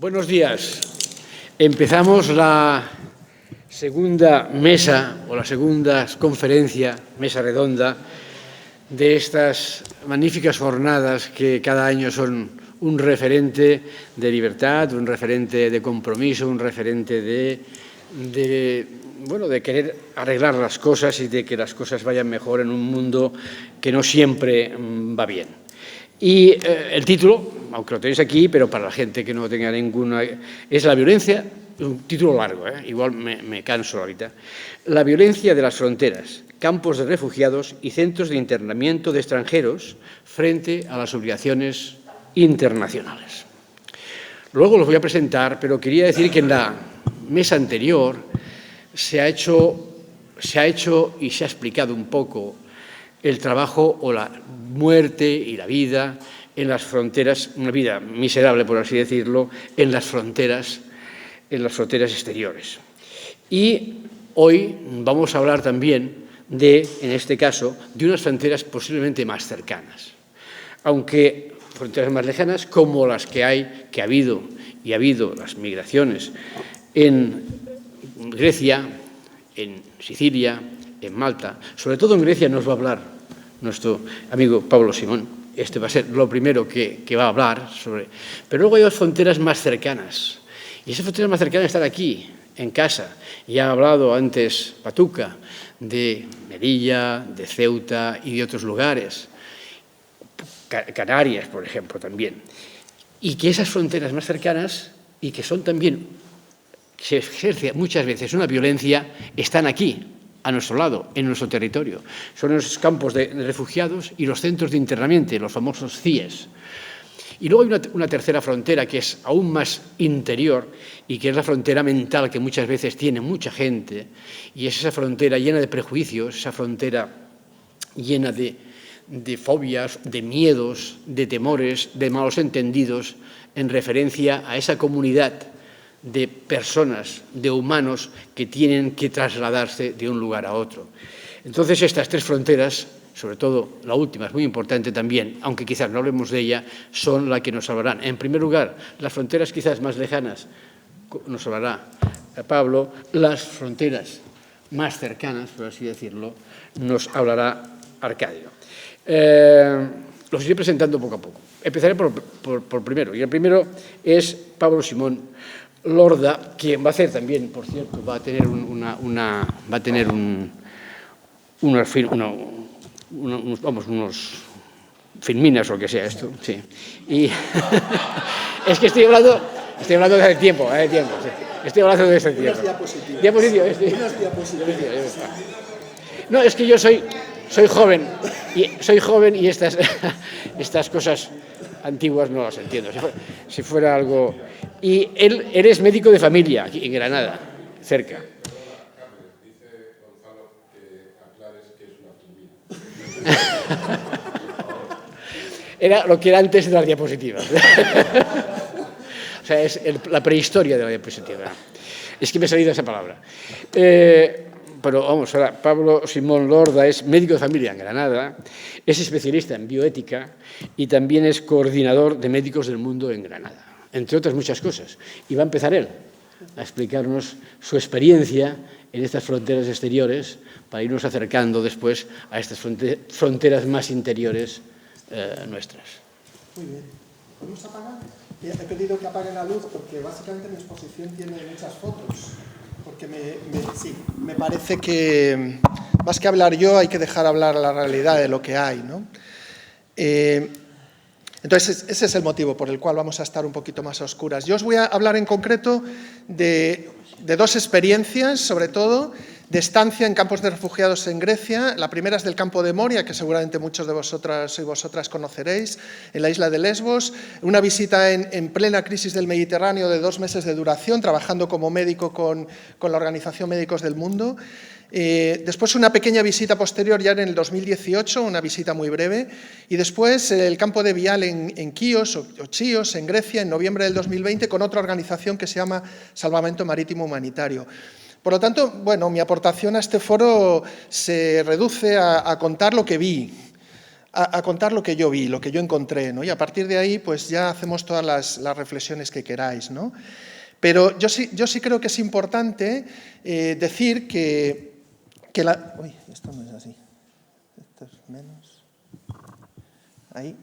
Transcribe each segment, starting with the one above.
Buenos días. Empezamos la segunda mesa o la segunda conferencia, mesa redonda, de estas magníficas jornadas que cada año son un referente de libertad, un referente de compromiso, un referente de querer arreglar las cosas y de que las cosas vayan mejor en un mundo que no siempre va bien. Y el título, aunque lo tenéis aquí, pero para la gente que no tenga ninguna, es la violencia, un título largo, igual me canso ahorita, la violencia de las fronteras, campos de refugiados y centros de internamiento de extranjeros frente a las obligaciones internacionales. Luego los voy a presentar, pero quería decir que en la mesa anterior se ha hecho y se ha explicado un poco el trabajo o la muerte y la vida en las fronteras, una vida miserable, por así decirlo, en las fronteras exteriores. Y hoy vamos a hablar también en este caso, de unas fronteras posiblemente más cercanas. Aunque fronteras más lejanas, como las que ha habido las migraciones en Grecia, en Sicilia, en Malta. Sobre todo en Grecia nos va a hablar nuestro amigo Pablo Simón. Este va a ser lo primero que va a hablar sobre. Pero luego hay otras fronteras más cercanas. Y esas fronteras más cercanas están aquí, en casa. Ya ha hablado antes Patuca de Melilla, de Ceuta y de otros lugares. Canarias, por ejemplo, también. Y que esas fronteras más cercanas, y que son también, se ejerce muchas veces una violencia, están aquí, a nuestro lado, en nuestro territorio. Son los campos de refugiados y los centros de internamiento, los famosos CIES. Y luego hay una tercera frontera que es aún más interior y que es la frontera mental que muchas veces tiene mucha gente, y es esa frontera llena de prejuicios, esa frontera llena de fobias, de miedos, de temores, de malos entendidos en referencia a esa comunidad de personas, de humanos que tienen que trasladarse de un lugar a otro. Entonces, estas tres fronteras, sobre todo la última, es muy importante también, aunque quizás no hablemos de ella, son las que nos salvarán. En primer lugar, las fronteras quizás más lejanas nos hablará Pablo, las fronteras más cercanas, por así decirlo, nos hablará Arcadio. Los iré presentando poco a poco. Empezaré por primero, y el primero es Pablo Simón Lorda, quien va a hacer también, por cierto, va a tener unos filminas o lo que sea esto, sí. Y es que estoy hablando de hace tiempo, sí. Estoy hablando de ese tiempo. Diapositivas. No, es que yo soy joven y estas cosas antiguas no las entiendo. Si fuera algo. Y eres médico de familia aquí en Granada, cerca. Dice Gonzalo que aclares que es una filmina. Era lo que era antes de las diapositivas. O sea, es la prehistoria de la diapositiva. Es que me ha salido esa palabra. Pero vamos, ahora, Pablo Simón Lorda es médico de familia en Granada, es especialista en bioética y también es coordinador de Médicos del Mundo en Granada, entre otras muchas cosas. Y va a empezar él a explicarnos su experiencia en estas fronteras exteriores para irnos acercando después a estas fronteras más interiores nuestras. Muy bien. ¿Podemos apagar? He pedido que apaguen la luz porque básicamente mi exposición tiene muchas fotos. Porque me parece que más que hablar yo hay que dejar hablar la realidad de lo que hay, ¿no? Entonces, ese es el motivo por el cual vamos a estar un poquito más a oscuras. Yo os voy a hablar en concreto de dos experiencias, sobre todo, de estancia en campos de refugiados en Grecia. La primera es del campo de Moria, que seguramente muchos de vosotras y vosotras conoceréis, en la isla de Lesbos. Una visita en plena crisis del Mediterráneo de 2 meses de duración, trabajando como médico con la Organización Médicos del Mundo. Después una pequeña visita posterior ya en el 2018, una visita muy breve, y después el campo de Vial en Chios o Chios, en Grecia, en noviembre del 2020, con otra organización que se llama Salvamento Marítimo Humanitario. Por lo tanto, bueno, mi aportación a este foro se reduce a contar lo que vi, a contar lo que yo vi, lo que yo encontré, ¿no? Y a partir de ahí, pues ya hacemos todas las reflexiones que queráis, ¿no? Pero yo sí creo que es importante decir que Uy, esto no es así. Esto es menos. Ahí.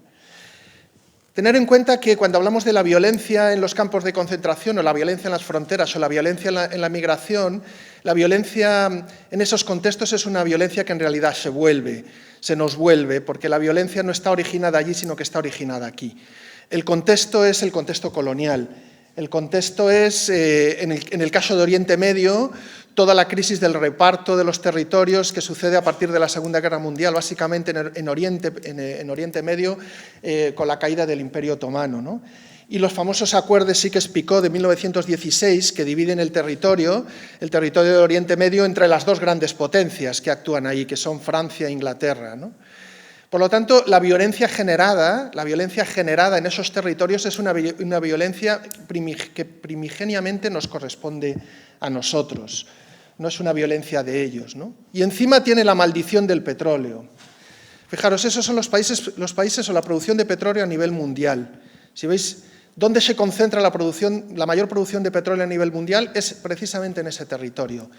Tener en cuenta que cuando hablamos de la violencia en los campos de concentración o la violencia en las fronteras o la violencia en la migración, la violencia en esos contextos es una violencia que en realidad se nos vuelve, porque la violencia no está originada allí, sino que está originada aquí. El contexto es el contexto colonial. El contexto es, en el caso de Oriente Medio, toda la crisis del reparto de los territorios que sucede a partir de la Segunda Guerra Mundial, básicamente en Oriente Medio, con la caída del Imperio Otomano, ¿no? Y los famosos acuerdos de Sykes-Picot de 1916, que dividen el territorio de Oriente Medio, entre las dos grandes potencias que actúan ahí, que son Francia e Inglaterra, ¿no? Por lo tanto, la violencia generada en esos territorios es una violencia que primigeniamente nos corresponde a nosotros, no es una violencia de ellos, ¿no? Y encima tiene la maldición del petróleo. Fijaros, esos son los países o la producción de petróleo a nivel mundial. Si veis dónde se concentra la mayor producción de petróleo a nivel mundial, es precisamente en ese territorio.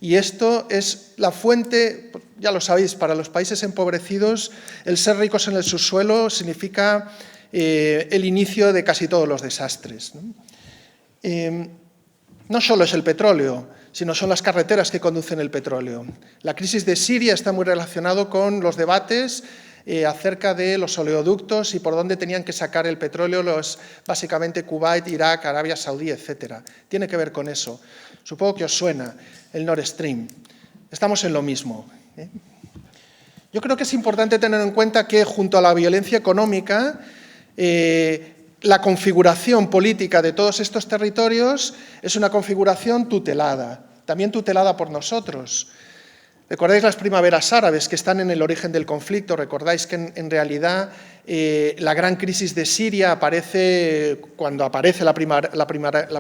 Y esto es la fuente, ya lo sabéis, para los países empobrecidos, el ser ricos en el subsuelo significa el inicio de casi todos los desastres, ¿no? No solo es el petróleo, sino son las carreteras que conducen el petróleo. La crisis de Siria está muy relacionada con los debates acerca de los oleoductos y por dónde tenían que sacar el petróleo básicamente Kuwait, Irak, Arabia Saudí, etc. Tiene que ver con eso. Supongo que os suena el Nord Stream. Estamos en lo mismo, ¿eh? Yo creo que es importante tener en cuenta que junto a la violencia económica, la configuración política de todos estos territorios es una configuración tutelada, también tutelada por nosotros. ¿Recordáis las primaveras árabes que están en el origen del conflicto? ¿Recordáis que en realidad la gran crisis de Siria aparece cuando aparece la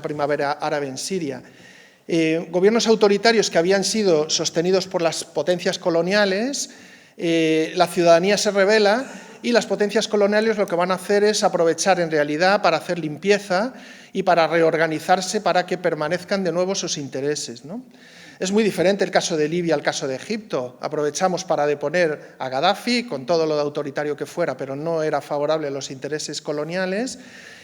primavera árabe en Siria? Gobiernos autoritarios que habían sido sostenidos por las potencias coloniales, la ciudadanía se rebela y las potencias coloniales lo que van a hacer es aprovechar en realidad para hacer limpieza y para reorganizarse para que permanezcan de nuevo sus intereses, ¿no? Es muy diferente el caso de Libia al caso de Egipto. Aprovechamos para deponer a Gaddafi, con todo lo de autoritario que fuera, pero no era favorable a los intereses coloniales,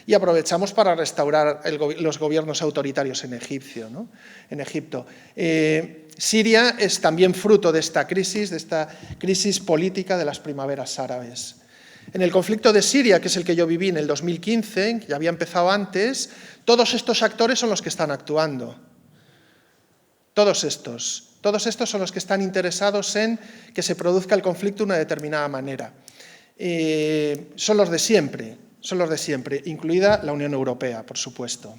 y aprovechamos para restaurar los gobiernos autoritarios en Egipto. Siria es también fruto de esta crisis política de las primaveras árabes. En el conflicto de Siria, que es el que yo viví en el 2015, que ya había empezado antes, todos estos actores son los que están actuando. Todos estos son los que están interesados en que se produzca el conflicto de una determinada manera. Son los de siempre, incluida la Unión Europea, por supuesto.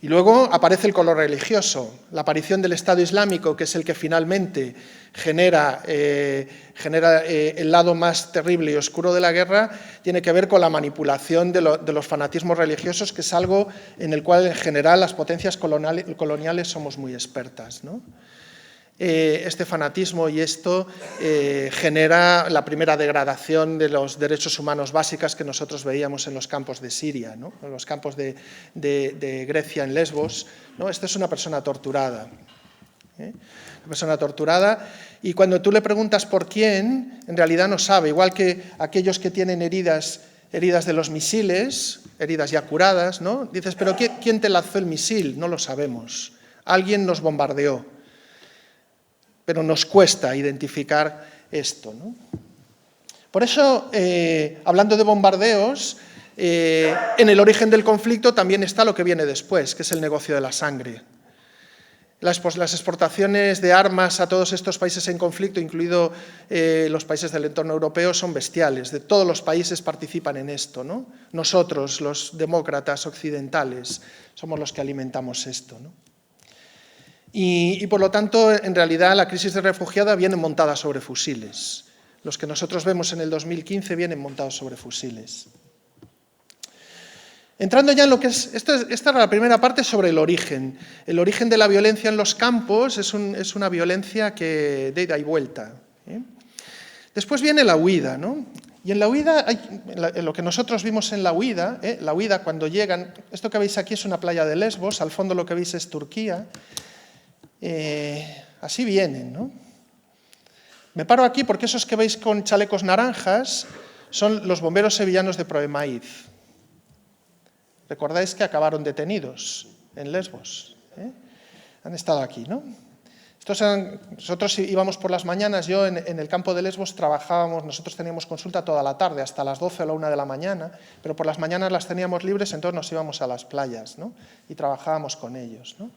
Y luego aparece el color religioso, la aparición del Estado Islámico, que es el que finalmente genera el lado más terrible y oscuro de la guerra, tiene que ver con la manipulación de los fanatismos religiosos, que es algo en el cual en general las potencias coloniales somos muy expertas, ¿no? Este fanatismo y esto genera la primera degradación de los derechos humanos básicas que nosotros veíamos en los campos de Siria, ¿no? En los campos de Grecia, en Lesbos, ¿no? Esta es una persona torturada, ¿eh? Una persona torturada, y cuando tú le preguntas por quién, en realidad no sabe, igual que aquellos que tienen heridas de los misiles, heridas ya curadas, ¿no? Dices, pero ¿quién te lanzó el misil? No lo sabemos. Alguien nos bombardeó. Pero nos cuesta identificar esto, ¿no? Por eso, hablando de bombardeos, en el origen del conflicto también está lo que viene después, que es el negocio de la sangre. Las exportaciones de armas a todos estos países en conflicto, incluidos los países del entorno europeo, son bestiales. De todos los países participan en esto, ¿no? Nosotros, los demócratas occidentales, somos los que alimentamos esto, ¿no? Y por lo tanto, en realidad, la crisis de refugiados viene montada sobre fusiles. Los que nosotros vemos en el 2015 vienen montados sobre fusiles. Entrando ya en lo que es... Esta era la primera parte sobre el origen. El origen de la violencia en los campos es una violencia que de ida y vuelta, ¿eh? Después viene la huida, ¿no? Y en la huida, lo que nosotros vimos en la huida cuando llegan, esto que veis aquí es una playa de Lesbos, al fondo lo que veis es Turquía, así vienen, ¿no? Me paro aquí porque esos que veis con chalecos naranjas son los bomberos sevillanos de Proemaiz. Recordáis que acabaron detenidos en Lesbos, ¿eh? Han estado aquí, ¿no? Nosotros íbamos por las mañanas, yo en el campo de Lesbos trabajábamos, nosotros teníamos consulta toda la tarde, hasta las 12 o la 1 de la mañana, pero por las mañanas las teníamos libres, entonces nos íbamos a las playas, ¿no? Y trabajábamos con ellos, ¿no?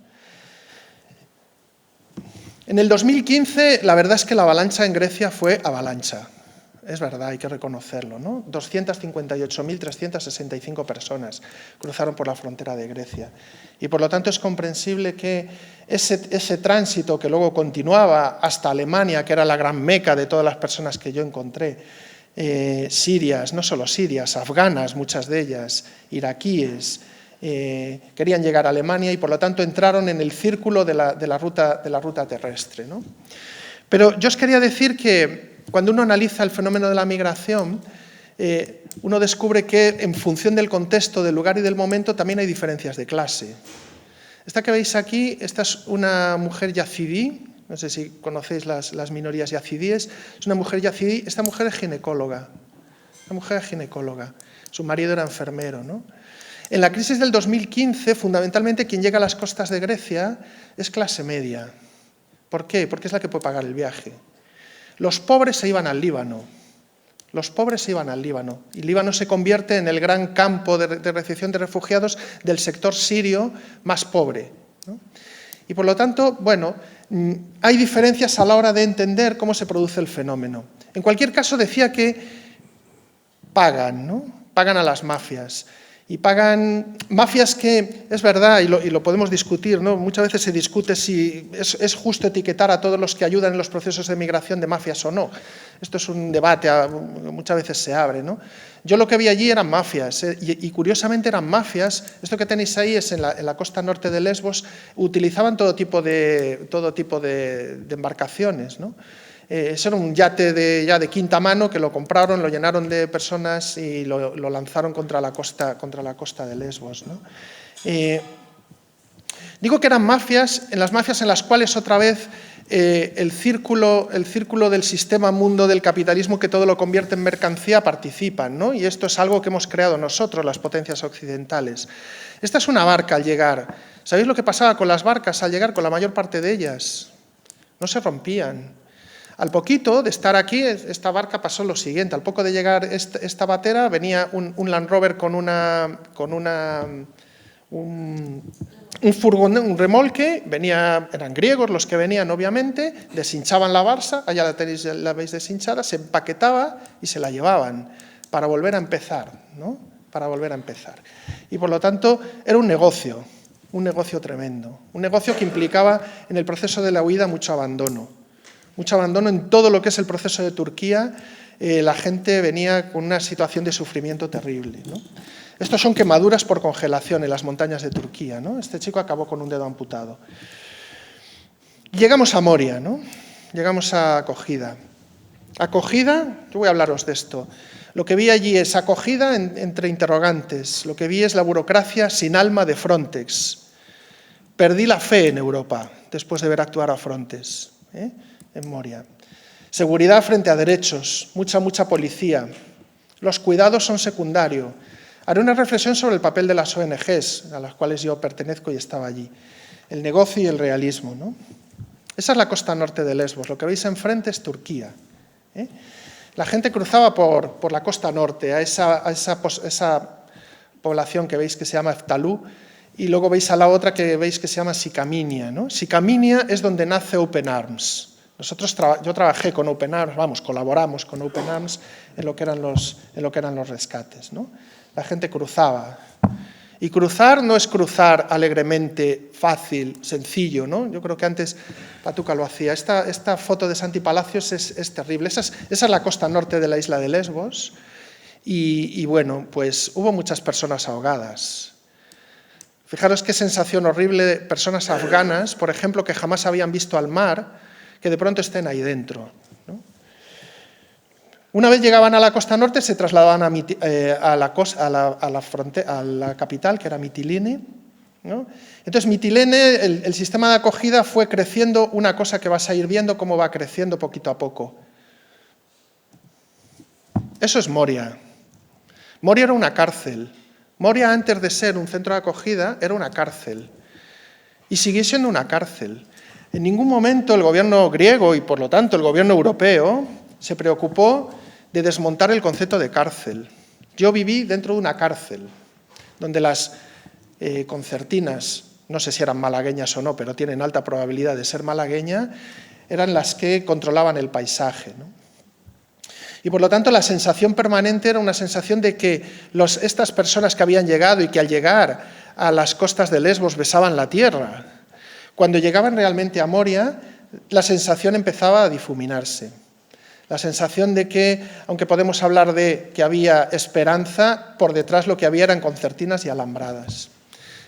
En el 2015, la verdad es que la avalancha en Grecia fue avalancha. Es verdad, hay que reconocerlo, ¿no? 258.365 personas cruzaron por la frontera de Grecia. Y por lo tanto es comprensible que ese tránsito que luego continuaba hasta Alemania, que era la gran meca de todas las personas que yo encontré, sirias, no solo sirias, afganas, muchas de ellas, iraquíes, querían llegar a Alemania y por lo tanto entraron en el círculo de la ruta terrestre, ¿no? Pero yo os quería decir que cuando uno analiza el fenómeno de la migración, uno descubre que en función del contexto, del lugar y del momento también hay diferencias de clase. Esta que veis aquí, esta es una mujer yazidí, no sé si conocéis las minorías yazidíes, es una mujer yazidí, esta mujer es ginecóloga, su marido era enfermero, ¿no? En la crisis del 2015, fundamentalmente quien llega a las costas de Grecia es clase media. ¿Por qué? Porque es la que puede pagar el viaje. Los pobres se iban al Líbano. Y Líbano se convierte en el gran campo de recepción de refugiados del sector sirio más pobre, ¿no? Y por lo tanto, bueno, hay diferencias a la hora de entender cómo se produce el fenómeno. En cualquier caso, decía que pagan, ¿no? Pagan a las mafias. Y pagan mafias que, es verdad, y lo podemos discutir, ¿no? Muchas veces se discute si es justo etiquetar a todos los que ayudan en los procesos de migración de mafias o no. Esto es un debate, muchas veces se abre, ¿no? Yo lo que vi allí eran mafias, y curiosamente eran mafias, esto que tenéis ahí es en la costa norte de Lesbos, utilizaban todo tipo de embarcaciones, ¿no? Eso era un yate ya de quinta mano que lo compraron, lo llenaron de personas y lo lanzaron contra la costa de Lesbos, ¿no? Digo que eran mafias, en las cuales otra vez el círculo del sistema mundo del capitalismo que todo lo convierte en mercancía participan, ¿no? Y esto es algo que hemos creado nosotros, las potencias occidentales. Esta es una barca al llegar. ¿Sabéis lo que pasaba con las barcas al llegar? Con la mayor parte de ellas. No se rompían. Al poquito de estar aquí, esta barca pasó lo siguiente. Al poco de llegar esta batera, venía un Land Rover con un furgón, un remolque, eran griegos los que venían, obviamente, deshinchaban la barca, allá la veis deshinchada, se empaquetaba y se la llevaban para volver a empezar, ¿no? Para volver a empezar. Y por lo tanto, era un negocio tremendo, un negocio que implicaba en el proceso de la huida mucho abandono en todo lo que es el proceso de Turquía. La gente venía con una situación de sufrimiento terrible, ¿no? Estos son quemaduras por congelación en las montañas de Turquía, ¿no? Este chico acabó con un dedo amputado. Llegamos a Moria, ¿no? Llegamos a acogida. Acogida, yo voy a hablaros de esto. Lo que vi allí es acogida entre interrogantes. Lo que vi es la burocracia sin alma de Frontex. Perdí la fe en Europa después de ver actuar a Frontex, en Moria. Seguridad frente a derechos, mucha policía. Los cuidados son secundarios. Haré una reflexión sobre el papel de las ONGs, a las cuales yo pertenezco y estaba allí. El negocio y el realismo, ¿no? Esa es la costa norte de Lesbos. Lo que veis enfrente es Turquía, ¿eh? La gente cruzaba por la costa norte, a esa población que veis que se llama Eftalú, y luego veis a la otra que veis que se llama Sicaminia, ¿no? Sicaminia es donde nace Open Arms. Yo trabajé con Open Arms, colaboramos con Open Arms en lo que eran los rescates, ¿no? La gente cruzaba. Y cruzar no es cruzar alegremente, fácil, sencillo, ¿no? Yo creo que antes Patuca lo hacía. Esta foto de Santi Palacios es terrible. Esa es la costa norte de la isla de Lesbos. Y bueno, pues hubo muchas personas ahogadas. Fijaros qué sensación horrible de personas afganas, por ejemplo, que jamás habían visto al mar, que de pronto estén ahí dentro, ¿no? Una vez llegaban a la costa norte, se trasladaban a la capital, que era Mitilene, ¿no? Entonces, Mitilene, el sistema de acogida fue creciendo, una cosa que vas a ir viendo cómo va creciendo poquito a poco. Eso es Moria. Moria era una cárcel. Moria, antes de ser un centro de acogida, era una cárcel. Y sigue siendo una cárcel. En ningún momento el gobierno griego y, por lo tanto, el gobierno europeo se preocupó de desmontar el concepto de cárcel. Yo viví dentro de una cárcel, donde las concertinas, no sé si eran malagueñas o no, pero tienen alta probabilidad de ser malagueñas, eran las que controlaban el paisaje, ¿no? Y por lo tanto la sensación permanente era una sensación de que estas personas que habían llegado y que al llegar a las costas de Lesbos besaban la tierra, cuando llegaban realmente a Moria, la sensación empezaba a difuminarse. La sensación de que, aunque podemos hablar de que había esperanza, por detrás lo que había eran concertinas y alambradas.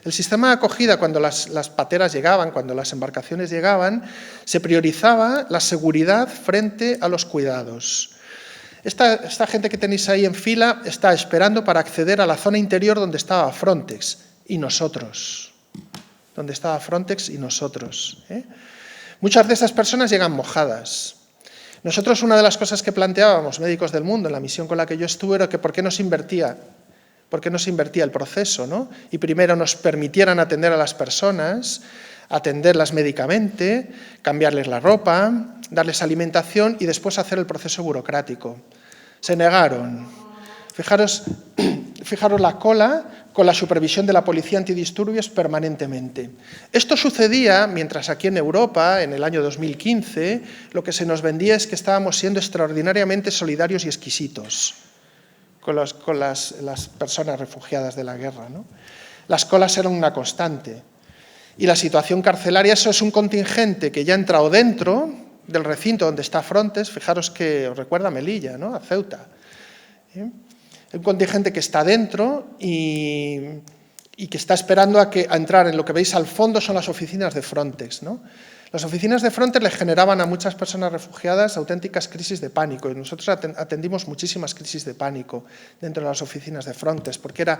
El sistema de acogida, cuando las pateras llegaban, cuando las embarcaciones llegaban, se priorizaba la seguridad frente a los cuidados. Esta gente que tenéis ahí en fila está esperando para acceder a la zona interior donde estaba Frontex y nosotros. Donde estaba Frontex y nosotros. Muchas de esas personas llegan mojadas. Nosotros, una de las cosas que planteábamos, Médicos del Mundo, en la misión con la que yo estuve, era que ¿por qué no se invertía el proceso, ¿no? Y primero nos permitieran atender a las personas, atenderlas médicamente, cambiarles la ropa, darles alimentación y después hacer el proceso burocrático. Se negaron. Fijaros la cola con la supervisión de la policía antidisturbios permanentemente. Esto sucedía mientras aquí en Europa, en el año 2015, lo que se nos vendía es que estábamos siendo extraordinariamente solidarios y exquisitos con las personas refugiadas de la guerra, ¿no? Las colas eran una constante. Y la situación carcelaria, eso es un contingente que ya ha entrado dentro del recinto donde está Frontex, fijaros que os recuerda a Melilla, ¿no? A Ceuta. Un contingente que está dentro y que está esperando a entrar en lo que veis al fondo son las oficinas de Frontex, ¿no? Las oficinas de Frontex le generaban a muchas personas refugiadas auténticas crisis de pánico y nosotros atendimos muchísimas crisis de pánico dentro de las oficinas de Frontex porque era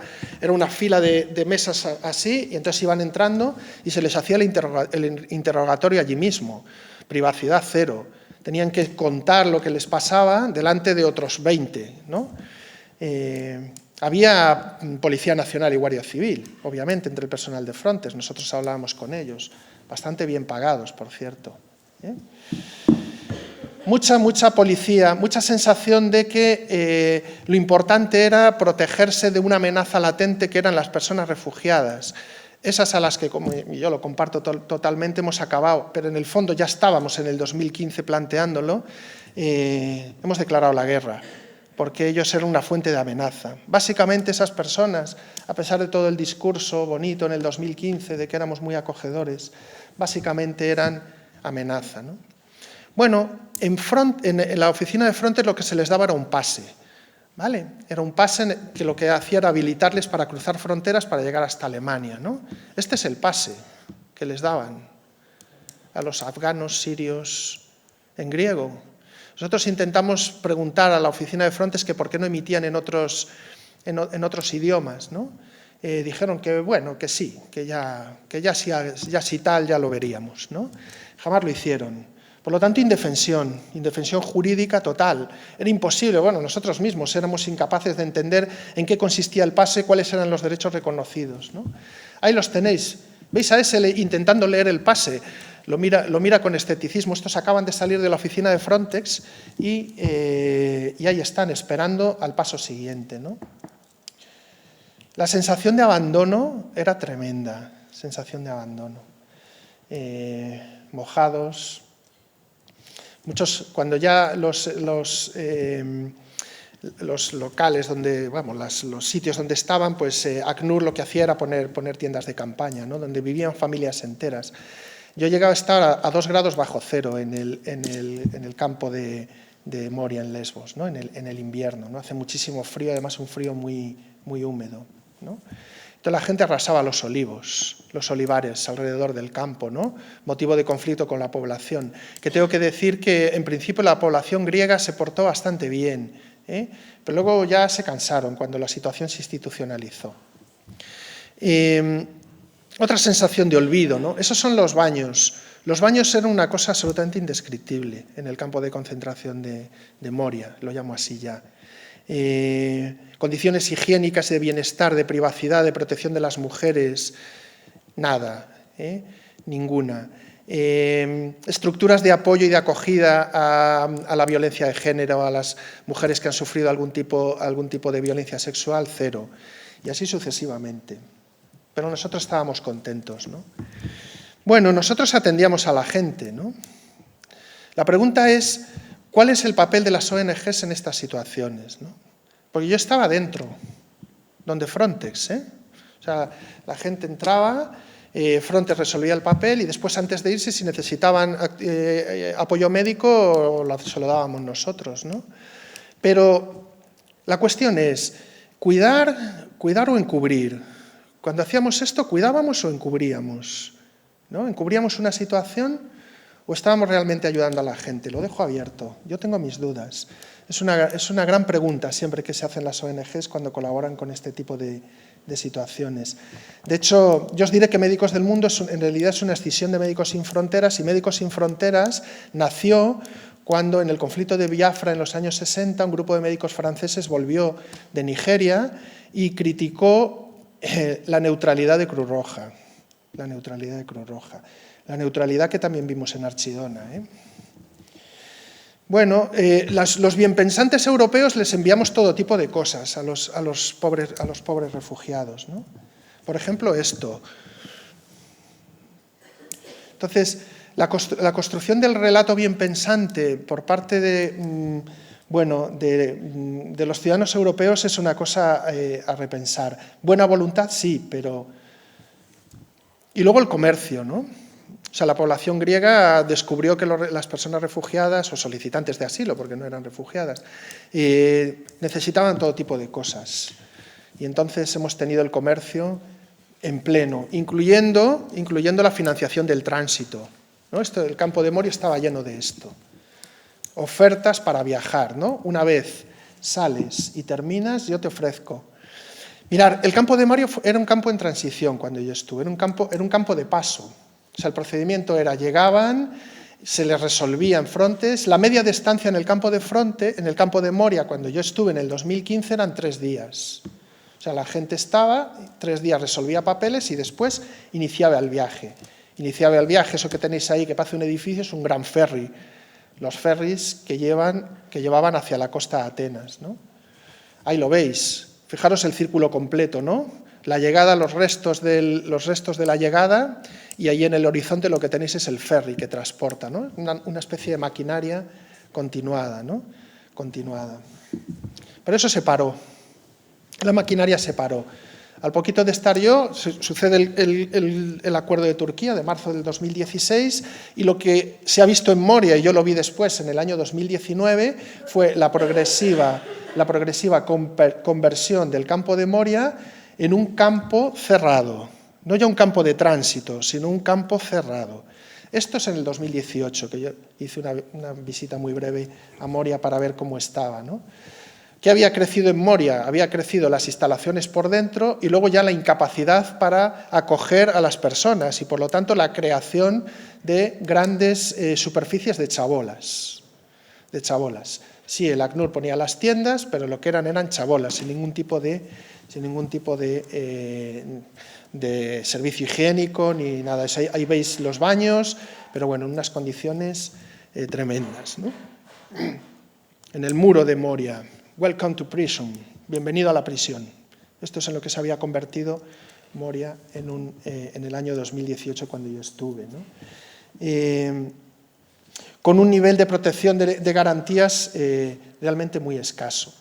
una fila de mesas así y entonces iban entrando y se les hacía el interrogatorio allí mismo, privacidad cero, tenían que contar lo que les pasaba delante de otros 20, ¿no? Había Policía Nacional y Guardia Civil, obviamente, entre el personal de Frontex, nosotros hablábamos con ellos, bastante bien pagados, por cierto. Mucha policía, mucha sensación de que lo importante era protegerse de una amenaza latente que eran las personas refugiadas. Esas a las que, como yo lo comparto totalmente, hemos acabado, pero en el fondo ya estábamos en el 2015 planteándolo, hemos declarado la guerra, porque ellos eran una fuente de amenaza. Básicamente esas personas, a pesar de todo el discurso bonito en el 2015 de que éramos muy acogedores, básicamente eran amenaza, ¿no? Bueno, en la oficina de Frontex lo que se les daba era un pase, ¿vale? Era un pase que lo que hacía era habilitarles para cruzar fronteras para llegar hasta Alemania, ¿no? Este es el pase que les daban a los afganos, sirios, en griego. Nosotros intentamos preguntar a la oficina de Frontex que por qué no emitían en otros idiomas, ¿no? Dijeron que bueno, que sí, que ya si tal ya lo veríamos, ¿no? Jamás lo hicieron. Por lo tanto, indefensión jurídica total. Era imposible, bueno, nosotros mismos éramos incapaces de entender en qué consistía el pase, cuáles eran los derechos reconocidos, ¿no? Ahí los tenéis. ¿Veis a ese intentando leer el pase? Lo mira con escepticismo. Estos acaban de salir de la oficina de Frontex y ahí están, esperando al paso siguiente, ¿no? La sensación de abandono era tremenda, sensación de abandono. Mojados. Muchos, cuando ya los locales donde, vamos, los sitios donde estaban, pues ACNUR lo que hacía era poner tiendas de campaña, ¿no? Donde vivían familias enteras. Yo llegaba a estar a 2 grados bajo cero en el campo de Moria, en Lesbos, ¿no? En el invierno, ¿no? Hace muchísimo frío, además un frío muy húmedo, ¿no? Entonces la gente arrasaba los olivos, los olivares alrededor del campo, ¿no? Motivo de conflicto con la población. Que tengo que decir que en principio la población griega se portó bastante bien, pero luego ya se cansaron cuando la situación se institucionalizó. Otra sensación de olvido, ¿no? Esos son los baños. Los baños eran una cosa absolutamente indescriptible en el campo de concentración de Moria, lo llamo así ya. Condiciones higiénicas y de bienestar, de privacidad, de protección de las mujeres, nada, ninguna. Estructuras de apoyo y de acogida a la violencia de género, a las mujeres que han sufrido algún tipo de violencia sexual, cero. Y así sucesivamente. Pero nosotros estábamos contentos, ¿no? Bueno, nosotros atendíamos a la gente, ¿no? La pregunta es, ¿cuál es el papel de las ONGs en estas situaciones, ¿no? Porque yo estaba dentro, donde Frontex, O sea, la gente entraba, Frontex resolvía el papel y después, antes de irse, si necesitaban apoyo médico, se lo dábamos nosotros, ¿no? Pero la cuestión es, ¿cuidar o encubrir? Cuando hacíamos esto, ¿cuidábamos o encubríamos? ¿No? ¿Encubríamos una situación o estábamos realmente ayudando a la gente? Lo dejo abierto, yo tengo mis dudas. Es una gran pregunta siempre que se hacen las ONGs cuando colaboran con este tipo de situaciones. De hecho, yo os diré que Médicos del Mundo en realidad es una escisión de Médicos Sin Fronteras, y Médicos Sin Fronteras nació cuando en el conflicto de Biafra en los años 60 un grupo de médicos franceses volvió de Nigeria y criticó la neutralidad de Cruz Roja. La neutralidad de Cruz Roja. La neutralidad que también vimos en Archidona. Bueno, los bienpensantes europeos les enviamos todo tipo de cosas a los pobres refugiados, ¿no? Por ejemplo, esto. Entonces, la construcción del relato bienpensante por parte de los ciudadanos europeos es una cosa a repensar. Buena voluntad, sí, pero... Y luego el comercio, ¿no? O sea, la población griega descubrió que las personas refugiadas, o solicitantes de asilo, porque no eran refugiadas, necesitaban todo tipo de cosas. Y entonces hemos tenido el comercio en pleno, incluyendo la financiación del tránsito, ¿no? El campo de Moria estaba lleno de esto. Ofertas para viajar, ¿no? Una vez sales y terminas, yo te ofrezco. Mirad, el campo de Moria era un campo en transición cuando yo estuve, era un campo de paso. O sea, el procedimiento era, llegaban, se les resolvía en Frontex. La media de estancia en el campo de Moria, cuando yo estuve en el 2015, eran 3 días. O sea, la gente estaba, 3 días resolvía papeles y después iniciaba el viaje. Eso que tenéis ahí, que parece un edificio, es un gran ferry. Los ferries que llevaban hacia la costa de Atenas, ¿no? Ahí lo veis. Fijaros el círculo completo, ¿no? La llegada, los restos de la llegada, y ahí en el horizonte lo que tenéis es el ferry que transporta, ¿no? Una especie de maquinaria continuada, ¿no? Continuada. Pero eso se paró. La maquinaria se paró. Al poquito de estar yo, sucede el acuerdo de Turquía de marzo del 2016, y lo que se ha visto en Moria, y yo lo vi después en el año 2019, fue la progresiva conversión del campo de Moria en un campo cerrado. No ya un campo de tránsito, sino un campo cerrado. Esto es en el 2018, que yo hice una visita muy breve a Moria para ver cómo estaba, ¿no? ¿Qué había crecido en Moria? Había crecido las instalaciones por dentro y luego ya la incapacidad para acoger a las personas y, por lo tanto, la creación de grandes superficies de chabolas. Sí, el ACNUR ponía las tiendas, pero lo que eran chabolas, sin ningún tipo de servicio higiénico ni nada. Ahí veis los baños, pero bueno, en unas condiciones tremendas, ¿no? En el muro de Moria. Welcome to prison, bienvenido a la prisión. Esto es en lo que se había convertido Moria en el año 2018 cuando yo estuve, ¿no? Con un nivel de protección de garantías realmente muy escaso.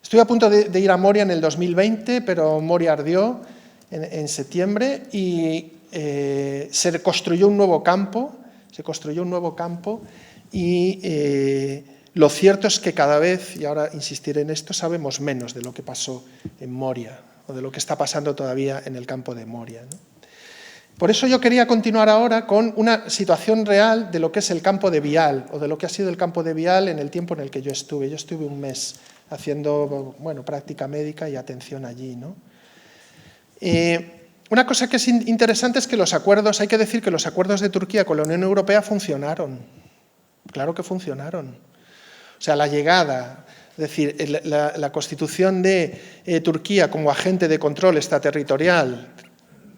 Estuve a punto de ir a Moria en el 2020, pero Moria ardió en septiembre y se construyó un nuevo campo, y lo cierto es que cada vez, y ahora insistiré en esto, sabemos menos de lo que pasó en Moria. o de lo que está pasando todavía en el campo de Moria, ¿no? Por eso yo quería continuar ahora con una situación real de lo que es el campo de Vial, o de lo que ha sido el campo de Vial en el tiempo en el que yo estuve. Yo estuve un mes haciendo, bueno, práctica médica y atención allí, ¿no? Una cosa que es interesante es que los acuerdos, hay que decir que los acuerdos de Turquía con la Unión Europea funcionaron. Claro que funcionaron. O sea, la llegada, es decir, la constitución de Turquía como agente de control extraterritorial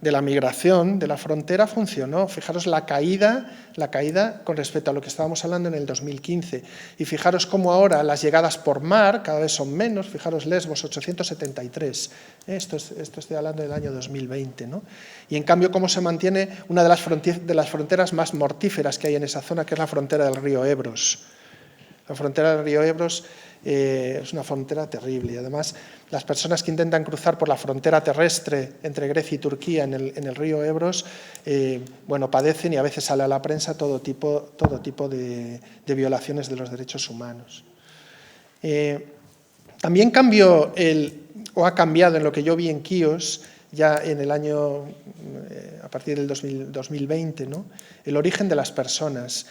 de la migración, de la frontera, funcionó. Fijaros la caída con respecto a lo que estábamos hablando en el 2015. Y fijaros cómo ahora las llegadas por mar cada vez son menos. Fijaros Lesbos, 873. Esto estoy hablando del año 2020, ¿no? Y en cambio cómo se mantiene una de las fronteras más mortíferas que hay en esa zona, que es la frontera del río Ebros. La frontera del río Ebros es una frontera terrible y además las personas que intentan cruzar por la frontera terrestre entre Grecia y Turquía en el río Ebros, bueno, padecen y a veces sale a la prensa todo tipo de violaciones de los derechos humanos. También cambió ha cambiado en lo que yo vi en Quíos, ya en el año, a partir del 2020, ¿no? El origen de las personas.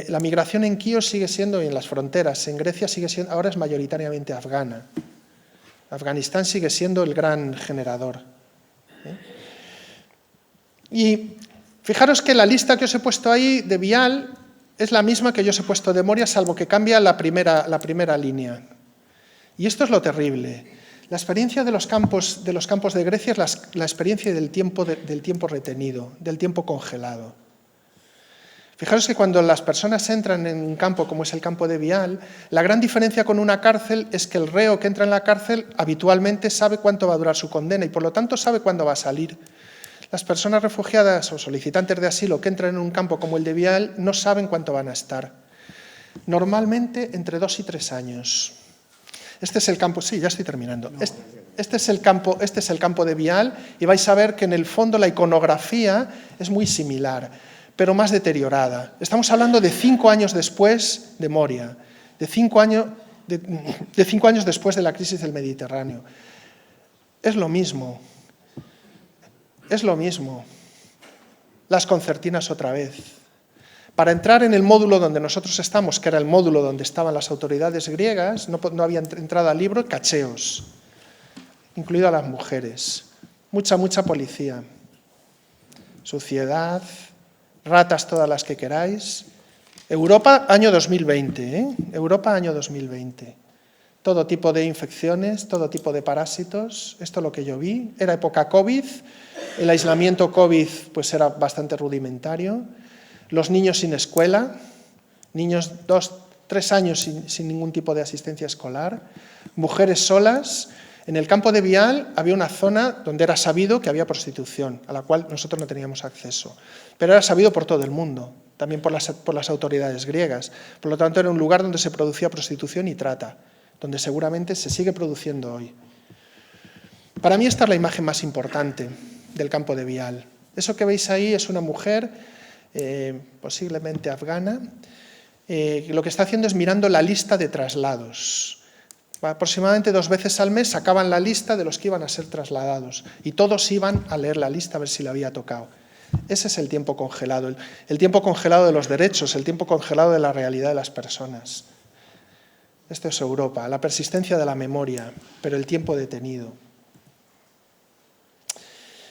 La migración en Quíos sigue siendo, y en las fronteras, en Grecia sigue siendo, ahora es mayoritariamente afgana. Afganistán sigue siendo el gran generador. Y fijaros que la lista que os he puesto ahí de Vial es la misma que yo os he puesto de Moria, salvo que cambia la primera línea. Y esto es lo terrible. La experiencia de los campos de Grecia es la experiencia del tiempo retenido, del tiempo congelado. Fijaros que cuando las personas entran en un campo como es el campo de Vial, la gran diferencia con una cárcel es que el reo que entra en la cárcel habitualmente sabe cuánto va a durar su condena y por lo tanto sabe cuándo va a salir. Las personas refugiadas o solicitantes de asilo que entran en un campo como el de Vial no saben cuánto van a estar. Normalmente entre 2 y 3 años. Este es el campo, sí, ya estoy terminando. Este es el campo de Vial y vais a ver que en el fondo la iconografía es muy similar, pero más deteriorada. Estamos hablando de 5 años después de Moria, de 5 años después de la crisis del Mediterráneo. Es lo mismo. Es lo mismo. Las concertinas otra vez. Para entrar en el módulo donde nosotros estamos, que era el módulo donde estaban las autoridades griegas, no había entrada al libro, cacheos, incluido a las mujeres. Mucha policía. Suciedad, ratas todas las que queráis. Europa, año 2020, ¿eh? Europa, año 2020. Todo tipo de infecciones, todo tipo de parásitos. Esto es lo que yo vi. Era época COVID. El aislamiento COVID pues era bastante rudimentario. Los niños sin escuela, niños 2-3 años sin ningún tipo de asistencia escolar, mujeres solas. En el campo de Vial había una zona donde era sabido que había prostitución, a la cual nosotros no teníamos acceso, pero era sabido por todo el mundo, también por las autoridades griegas. Por lo tanto, era un lugar donde se producía prostitución y trata, donde seguramente se sigue produciendo hoy. Para mí esta es la imagen más importante del campo de Vial. Eso que veis ahí es una mujer posiblemente afgana, lo que está haciendo es mirando la lista de traslados. Aproximadamente 2 veces al mes sacaban la lista de los que iban a ser trasladados y todos iban a leer la lista a ver si le había tocado. Ese es el tiempo congelado, el tiempo congelado de los derechos, el tiempo congelado de la realidad de las personas. Esto es Europa, la persistencia de la memoria, pero el tiempo detenido.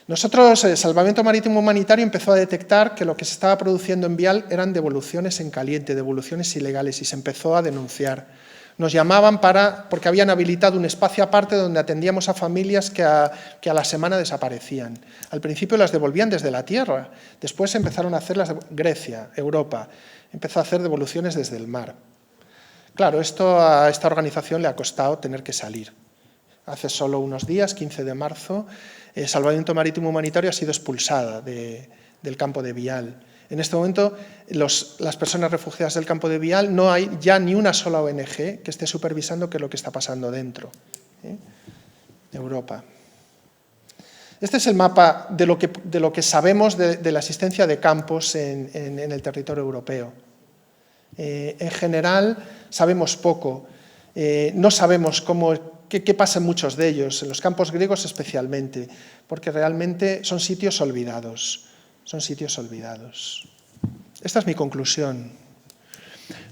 Nosotros, el Salvamento Marítimo Humanitario empezó a detectar que lo que se estaba produciendo en Vial eran devoluciones en caliente, devoluciones ilegales, y se empezó a denunciar. Nos llamaban porque habían habilitado un espacio aparte donde atendíamos a familias que a la semana desaparecían. Al principio las devolvían desde la tierra, después empezaron a hacerlas Grecia, Europa, empezó a hacer devoluciones desde el mar. Claro, esto a esta organización le ha costado tener que salir. Hace solo unos días, 15 de marzo, el Salvamento Marítimo Humanitario ha sido expulsada del campo de Vial. En este momento, las personas refugiadas del campo de Vial, no hay ya ni una sola ONG que esté supervisando qué es lo que está pasando dentro de Europa. Este es el mapa de lo que sabemos de la existencia de campos en el territorio europeo. En general, sabemos poco. No sabemos cómo qué pasa en muchos de ellos, en los campos griegos especialmente, porque realmente son sitios olvidados. Son sitios olvidados. Esta es mi conclusión.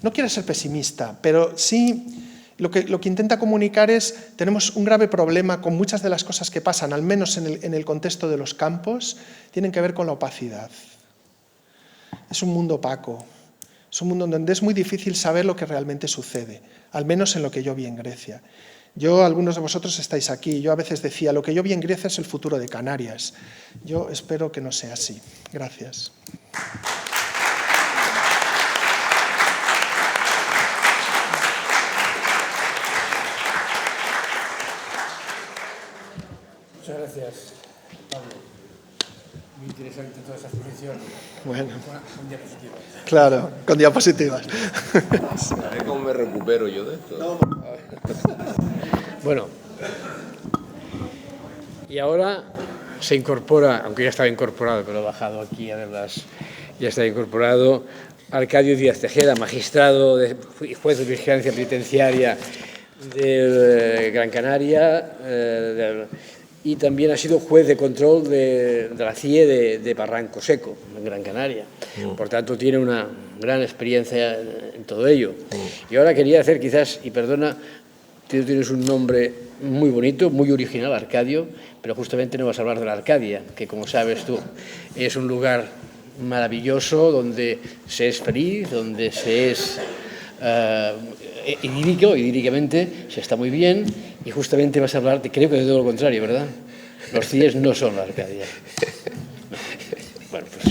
No quiero ser pesimista, pero sí lo que intenta comunicar es tenemos un grave problema con muchas de las cosas que pasan, al menos en el contexto de los campos, tienen que ver con la opacidad. Es un mundo opaco, es un mundo donde es muy difícil saber lo que realmente sucede, al menos en lo que yo vi en Grecia. Algunos de vosotros estáis aquí, yo a veces decía, lo que yo vi en Grecia es el futuro de Canarias. Yo espero que no sea así. Gracias. Muchas gracias, Pablo. Muy interesante toda esa exposición. Bueno, Con diapositivas. claro, con diapositivas. A ver cómo me recupero yo de esto. Bueno, y ahora se incorpora, aunque ya estaba incorporado, pero he bajado aquí a verlas, ya está incorporado Arcadio Díaz Tejeda, magistrado y juez de vigilancia penitenciaria de Gran Canaria, y también ha sido juez de control de la CIE de Barranco Seco, en Gran Canaria. Por tanto, tiene una gran experiencia en todo ello. Y ahora quería hacer quizás, y perdona, tú tienes un nombre muy bonito, muy original, Arcadio, pero justamente no vas a hablar de la Arcadia, que como sabes tú, es un lugar maravilloso donde se es feliz, donde se es idílicamente se está muy bien, y justamente vas a hablar, creo que de todo lo contrario, ¿verdad? Los CIEs no son la Arcadia. No. Bueno, pues...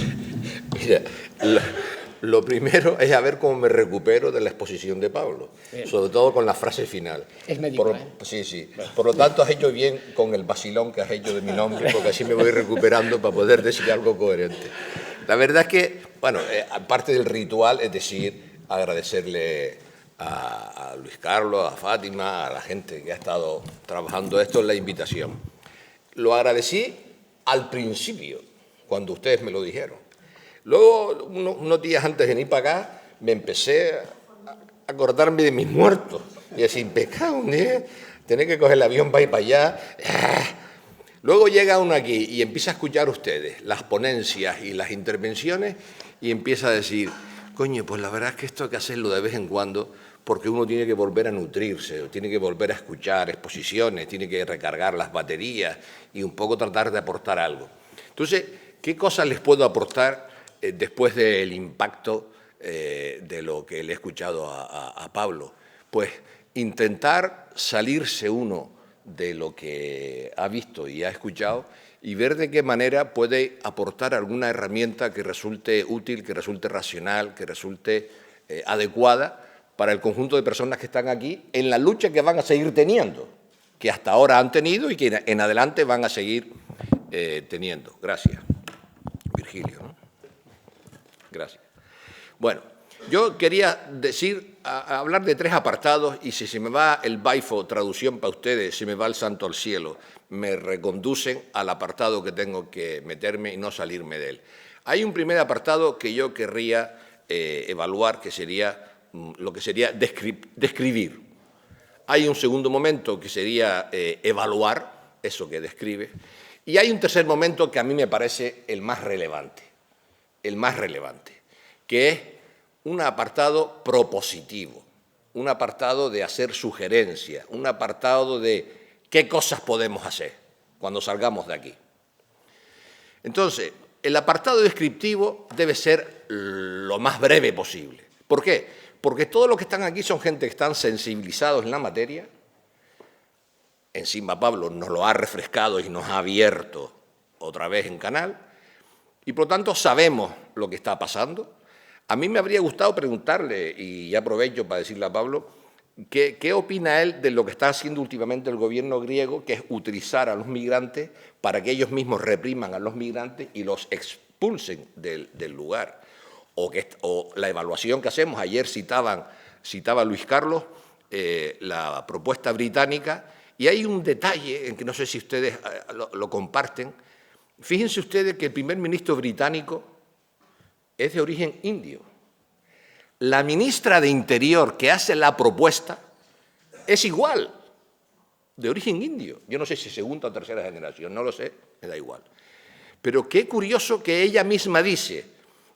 Mira, lo primero es a ver cómo me recupero de la exposición de Pablo, sobre todo con la frase final. Es médico, Sí, sí. Por lo tanto, has hecho bien con el vacilón que has hecho de mi nombre, porque así me voy recuperando para poder decir algo coherente. La verdad es que, bueno, aparte del ritual, es decir, agradecerle a Luis Carlos, a Fátima, a la gente que ha estado trabajando esto en la invitación. Lo agradecí al principio, cuando ustedes me lo dijeron. Luego, unos días antes de venir para acá, me empecé a acordarme de mis muertos. Y decir, pecado, tener que coger el avión para ir para allá. Luego llega uno aquí y empieza a escuchar a ustedes las ponencias y las intervenciones y empieza a decir, coño, pues la verdad es que esto hay que hacerlo de vez en cuando porque uno tiene que volver a nutrirse, tiene que volver a escuchar exposiciones, tiene que recargar las baterías y un poco tratar de aportar algo. Entonces, ¿qué cosas les puedo aportar después del impacto de lo que le he escuchado a Pablo? Pues intentar salirse uno de lo que ha visto y ha escuchado y ver de qué manera puede aportar alguna herramienta que resulte útil, que resulte racional, que resulte adecuada para el conjunto de personas que están aquí en la lucha que van a seguir teniendo, que hasta ahora han tenido y que en adelante van a seguir teniendo. Gracias. Virgilio, ¿no? Gracias. Bueno, yo quería hablar de 3 apartados y si se me va el baifo, traducción para ustedes, se me va el santo al cielo, me reconducen al apartado que tengo que meterme y no salirme de él. Hay un primer apartado que yo querría evaluar, que sería lo que sería describir. Hay un segundo momento que sería evaluar eso que describe. Y hay un tercer momento que a mí me parece el más relevante, que es un apartado propositivo, un apartado de hacer sugerencias, un apartado de qué cosas podemos hacer cuando salgamos de aquí. Entonces, el apartado descriptivo debe ser lo más breve posible. ¿Por qué? Porque todos los que están aquí son gente que están sensibilizados en la materia. Encima Pablo nos lo ha refrescado y nos ha abierto otra vez en canal. Y por lo tanto sabemos lo que está pasando. A mí me habría gustado preguntarle, y ya aprovecho para decirle a Pablo, ¿qué opina él de lo que está haciendo últimamente el gobierno griego, que es utilizar a los migrantes para que ellos mismos repriman a los migrantes y los expulsen del lugar? O la evaluación que hacemos, ayer citaba Luis Carlos la propuesta británica, y hay un detalle en que no sé si ustedes lo comparten. Fíjense ustedes que el primer ministro británico es de origen indio. La ministra de Interior que hace la propuesta es igual. de origen indio. Yo no sé si segunda o tercera generación, no lo sé, me da igual. Pero qué curioso que ella misma dice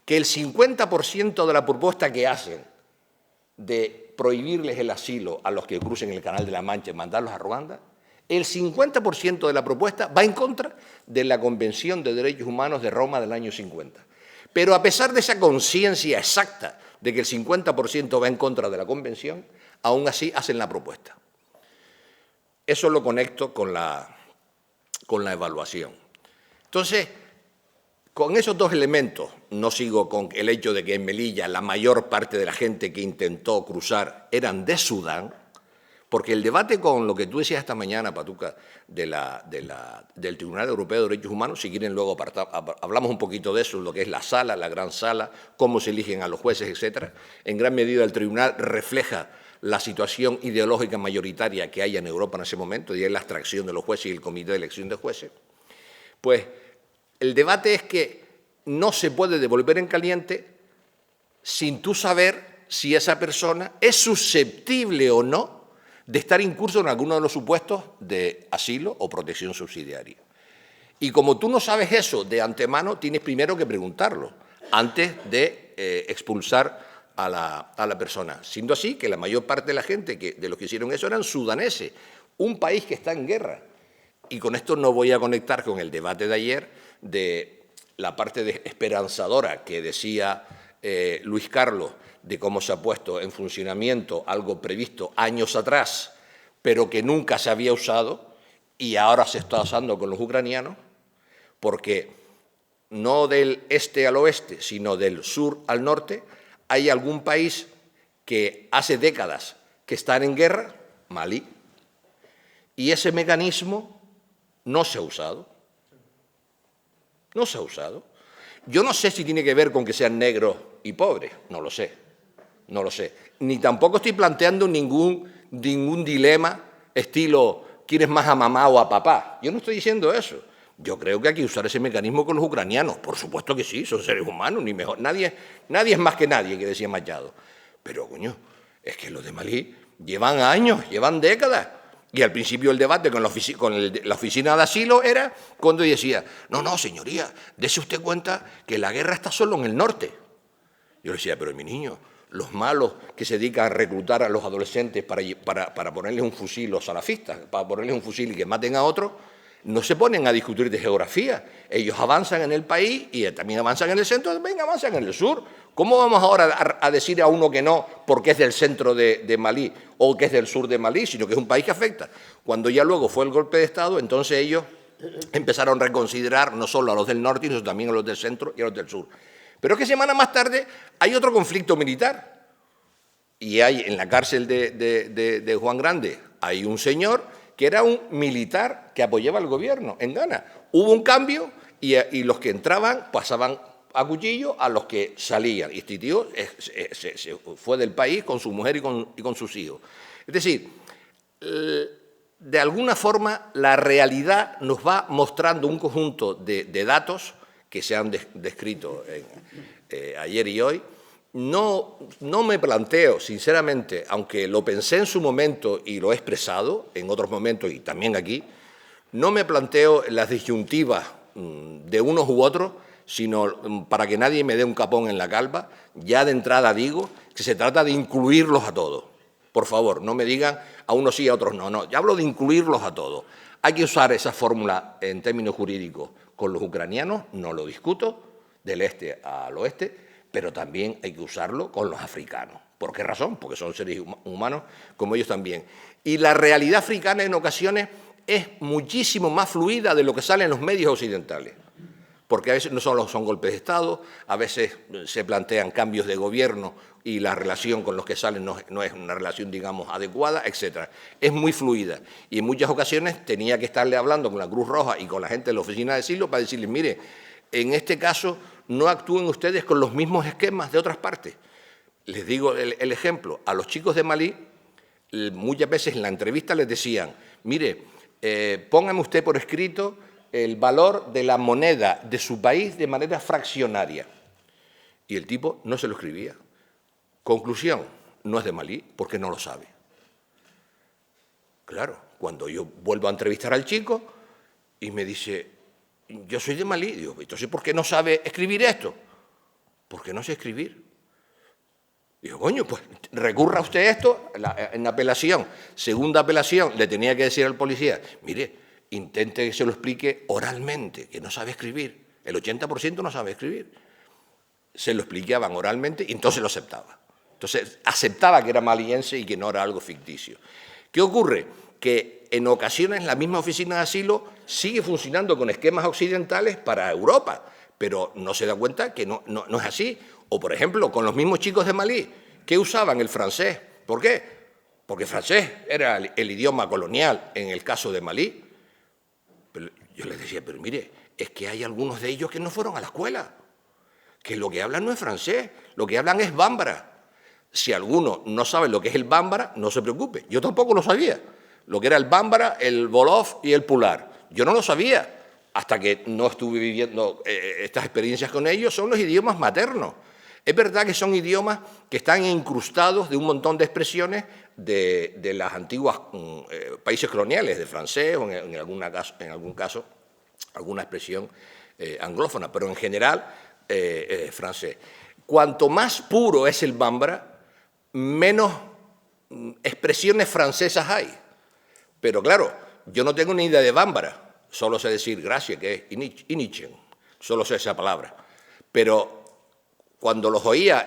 que el 50% de la propuesta que hacen de prohibirles el asilo a los que crucen el Canal de la Mancha y mandarlos a Ruanda, el 50% de la propuesta va en contra de la Convención de Derechos Humanos de Roma del año 50. Pero a pesar de esa conciencia exacta de que el 50% va en contra de la Convención, aún así hacen la propuesta. Eso lo conecto con la evaluación. Entonces, con esos dos elementos, no sigo con el hecho de que en Melilla la mayor parte de la gente que intentó cruzar eran de Sudán, porque el debate con lo que tú decías esta mañana, Patuca, del Tribunal Europeo de Derechos Humanos, si quieren luego hablamos un poquito de eso, lo que es la sala, la gran sala, cómo se eligen a los jueces, etcétera. En gran medida el tribunal refleja la situación ideológica mayoritaria que hay en Europa en ese momento, y es la abstracción de los jueces y el comité de elección de jueces. Pues el debate es que no se puede devolver en caliente sin tú saber si esa persona es susceptible o no de estar incurso en alguno de los supuestos de asilo o protección subsidiaria. Y como tú no sabes eso de antemano, tienes primero que preguntarlo antes de expulsar a la persona. Siendo así que la mayor parte de la gente de los que hicieron eso eran sudaneses, un país que está en guerra. Y con esto no voy a conectar con el debate de ayer de la parte esperanzadora que decía Luis Carlos, de cómo se ha puesto en funcionamiento algo previsto años atrás, pero que nunca se había usado y ahora se está usando con los ucranianos, porque no del este al oeste, sino del sur al norte, hay algún país que hace décadas que están en guerra, Malí, y ese mecanismo no se ha usado. No se ha usado. Yo no sé si tiene que ver con que sean negros y pobres, no lo sé. No lo sé. Ni tampoco estoy planteando ningún dilema estilo ¿quieres más a mamá o a papá? Yo no estoy diciendo eso. Yo creo que hay que usar ese mecanismo con los ucranianos. Por supuesto que sí, son seres humanos, ni mejor. Nadie es más que nadie, que decía Machado. Pero, coño, es que los de Malí llevan años, llevan décadas. Y al principio el debate con la oficina de asilo era cuando decía, no, señoría, dése usted cuenta que la guerra está solo en el norte. Yo le decía, pero mi niño, los malos que se dedican a reclutar a los adolescentes para ponerles un fusil, los salafistas, para ponerles un fusil y que maten a otros, no se ponen a discutir de geografía. Ellos avanzan en el país y también avanzan en el centro, también avanzan en el sur. ¿Cómo vamos ahora a decir a uno que no porque es del centro de Malí o que es del sur de Malí, sino que es un país que afecta? Cuando ya luego fue el golpe de Estado, entonces ellos empezaron a reconsiderar no solo a los del norte, sino también a los del centro y a los del sur. Pero es que semanas más tarde hay otro conflicto militar. Y hay en la cárcel de Juan Grande, hay un señor que era un militar que apoyaba al gobierno en Ghana. Hubo un cambio y los que entraban pasaban a cuchillo a los que salían. Y este tío se fue del país con su mujer y con sus hijos. Es decir, de alguna forma la realidad nos va mostrando un conjunto de datos que se han descrito ayer y hoy. No me planteo, sinceramente, aunque lo pensé en su momento y lo he expresado en otros momentos y también aquí, no me planteo las disyuntivas de unos u otros, sino para que nadie me dé un capón en la calva, ya de entrada digo que se trata de incluirlos a todos. Por favor, no me digan a unos sí y a otros no, ya hablo de incluirlos a todos. Hay que usar esa fórmula en términos jurídicos con los ucranianos, no lo discuto, del este al oeste, pero también hay que usarlo con los africanos. ¿Por qué razón? Porque son seres humanos como ellos también. Y la realidad africana en ocasiones es muchísimo más fluida de lo que sale en los medios occidentales. Porque a veces no solo son golpes de Estado, a veces se plantean cambios de gobierno y la relación con los que salen no es una relación, digamos, adecuada, etc. Es muy fluida. Y en muchas ocasiones tenía que estarle hablando con la Cruz Roja y con la gente de la oficina de asilo para decirles, mire, en este caso no actúen ustedes con los mismos esquemas de otras partes. Les digo el ejemplo, a los chicos de Malí, muchas veces en la entrevista les decían, mire, póngame usted por escrito el valor de la moneda de su país de manera fraccionaria. Y el tipo no se lo escribía. Conclusión, no es de Malí porque no lo sabe. Claro, cuando yo vuelvo a entrevistar al chico y me dice, yo soy de Malí. Digo, entonces, ¿por qué no sabe escribir esto? Porque no sé escribir. Digo, coño, pues recurra usted a esto en apelación. Segunda apelación, le tenía que decir al policía, mire, intente que se lo explique oralmente, que no sabe escribir. El 80% no sabe escribir. Se lo explicaban oralmente y entonces lo aceptaba. Entonces, aceptaba que era maliense y que no era algo ficticio. ¿Qué ocurre? Que en ocasiones la misma oficina de asilo sigue funcionando con esquemas occidentales para Europa, pero no se da cuenta que no es así. O, por ejemplo, con los mismos chicos de Malí, que usaban el francés. ¿Por qué? Porque el francés era el idioma colonial en el caso de Malí. Pero yo les decía, pero mire, es que hay algunos de ellos que no fueron a la escuela, que lo que hablan no es francés, lo que hablan es bámbara. Si alguno no sabe lo que es el bámbara, no se preocupe. Yo tampoco lo sabía. Lo que era el bámbara, el wolof y el pular. Yo no lo sabía hasta que no estuve viviendo estas experiencias con ellos. Son los idiomas maternos. Es verdad que son idiomas que están incrustados de un montón de expresiones de las antiguas países coloniales, de francés o en algún caso alguna expresión anglófona, pero en general francés. Cuanto más puro es el bámbara, menos expresiones francesas hay. Pero claro, yo no tengo ni idea de bámbara, solo sé decir gracias, que es inichen, solo sé esa palabra. Pero cuando los oía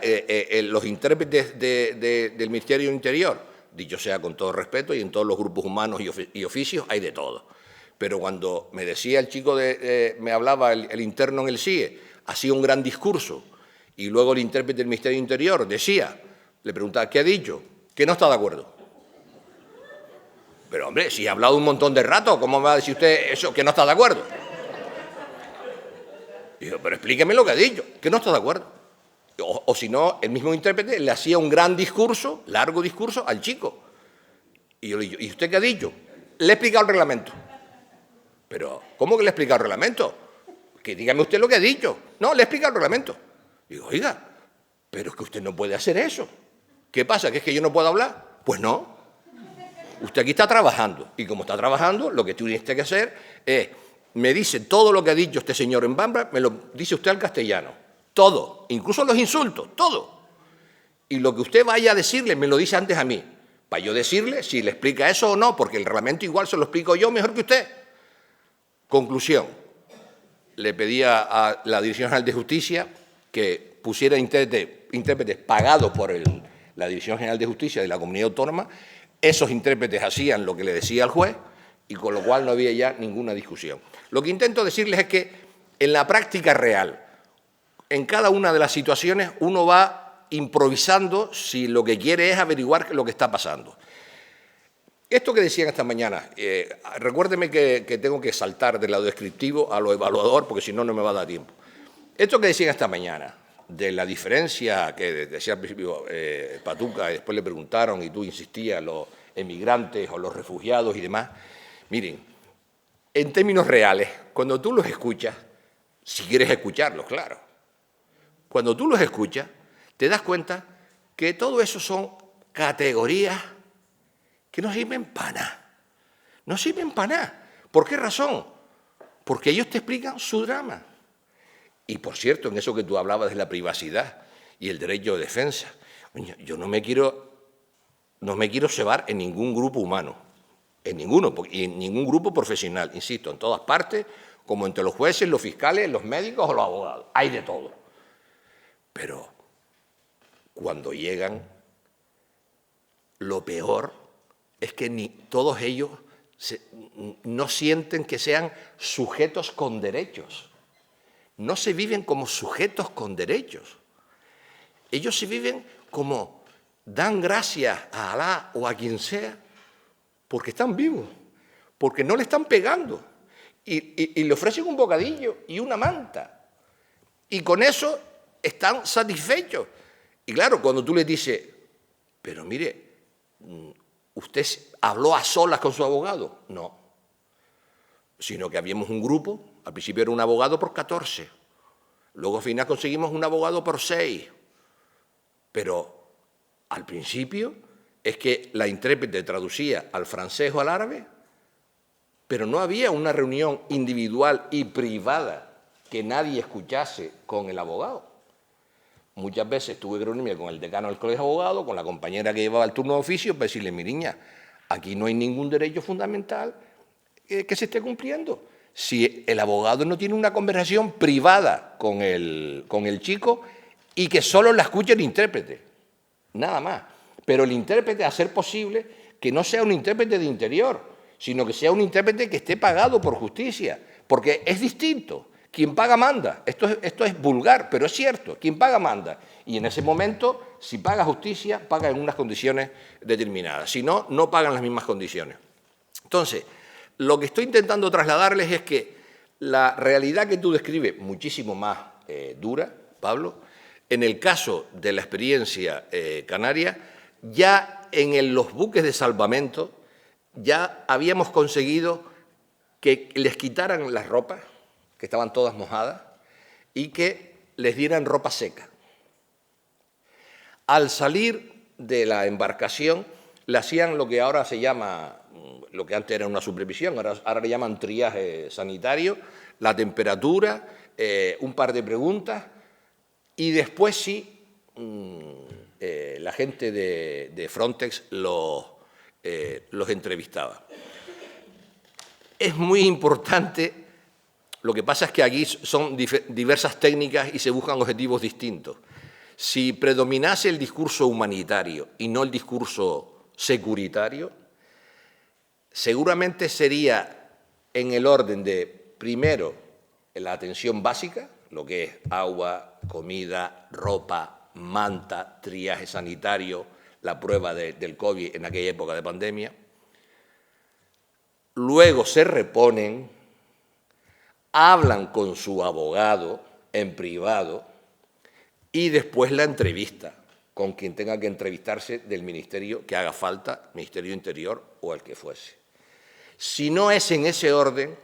los intérpretes del Ministerio del Interior, dicho sea con todo respeto, y en todos los grupos humanos y oficios hay de todo. Pero cuando me decía el chico, me hablaba el interno en el CIE, hacía un gran discurso, y luego el intérprete del Ministerio del Interior decía, le preguntaba, ¿qué ha dicho? Que no está de acuerdo. Pero, hombre, si ha hablado un montón de rato, ¿cómo me va a decir usted eso, que no está de acuerdo? Digo, pero explíqueme lo que ha dicho, que no está de acuerdo. O si no, el mismo intérprete le hacía un gran discurso, largo discurso, al chico. Y yo le digo, ¿y usted qué ha dicho? Le he explicado el reglamento. Pero, ¿cómo que le he explicado el reglamento? Que dígame usted lo que ha dicho. No, le he explicado el reglamento. Digo, oiga, pero es que usted no puede hacer eso. ¿Qué pasa? ¿Que es que yo no puedo hablar? Pues no. Usted aquí está trabajando. Y como está trabajando, lo que tiene que hacer es, me dice todo lo que ha dicho este señor en bámbara, me lo dice usted al castellano. Todo, incluso los insultos, todo. Y lo que usted vaya a decirle, me lo dice antes a mí, para yo decirle si le explica eso o no, porque el reglamento igual se lo explico yo mejor que usted. Conclusión, le pedía a la Dirección General de Justicia que pusiera intérpretes pagados por la Dirección General de Justicia de la Comunidad Autónoma. Esos intérpretes hacían lo que le decía al juez y con lo cual no había ya ninguna discusión. Lo que intento decirles es que en la práctica real, en cada una de las situaciones uno va improvisando si lo que quiere es averiguar lo que está pasando. Esto que decían esta mañana, recuérdeme que tengo que saltar del lado descriptivo a lo evaluador porque si no, no me va a dar tiempo. Esto que decían esta mañana, de la diferencia que decía al principio Patuca y después le preguntaron y tú insistías, los emigrantes o los refugiados y demás, miren, en términos reales, cuando tú los escuchas, si quieres escucharlos, claro, cuando tú los escuchas, te das cuenta que todo eso son categorías que no sirven para nada. No sirven para nada. ¿Por qué razón? Porque ellos te explican su drama. Y, por cierto, en eso que tú hablabas de la privacidad y el derecho de defensa, yo no me quiero cebar en ningún grupo humano, en ninguno, y en ningún grupo profesional, insisto, en todas partes, como entre los jueces, los fiscales, los médicos o los abogados. Hay de todo. Pero cuando llegan, lo peor es que ni todos ellos no sienten que sean sujetos con derechos. No se viven como sujetos con derechos. Ellos se viven como dan gracias a Alá o a quien sea porque están vivos, porque no le están pegando y le ofrecen un bocadillo y una manta. Y con eso están satisfechos. Y claro, cuando tú les dices, pero mire, ¿usted habló a solas con su abogado? No. Sino que habíamos un grupo, al principio era un abogado por 14, luego al final conseguimos un abogado por 6, pero al principio es que la intérprete traducía al francés o al árabe pero no había una reunión individual y privada que nadie escuchase con el abogado. Muchas veces tuve que reunirme con el decano del colegio de abogados, con la compañera que llevaba el turno de oficio, para decirle, mi niña, aquí no hay ningún derecho fundamental que se esté cumpliendo. Si el abogado no tiene una conversación privada con el chico y que solo la escuche el intérprete, nada más. Pero el intérprete, a ser posible, que no sea un intérprete de interior, sino que sea un intérprete que esté pagado por justicia, porque es distinto. Quien paga manda. Esto es vulgar, pero es cierto. Quien paga manda. Y en ese momento, si paga justicia, paga en unas condiciones determinadas. Si no, no pagan las mismas condiciones. Entonces, lo que estoy intentando trasladarles es que la realidad que tú describes, muchísimo más dura, Pablo, en el caso de la experiencia canaria, ya en los buques de salvamento, ya habíamos conseguido que les quitaran las ropas, que estaban todas mojadas, y que les dieran ropa seca. Al salir de la embarcación, le hacían lo que ahora se llama, lo que antes era una supervisión, ahora le llaman triaje sanitario, la temperatura, un par de preguntas, y después sí, la gente de Frontex los entrevistaba. Es muy importante. Lo que pasa es que aquí son diversas técnicas y se buscan objetivos distintos. Si predominase el discurso humanitario y no el discurso securitario, seguramente sería en el orden de, primero, la atención básica, lo que es agua, comida, ropa, manta, triaje sanitario, la prueba del COVID en aquella época de pandemia. Luego se reponen, hablan con su abogado en privado y después la entrevista con quien tenga que entrevistarse del ministerio que haga falta, Ministerio Interior o el que fuese. Si no es en ese orden,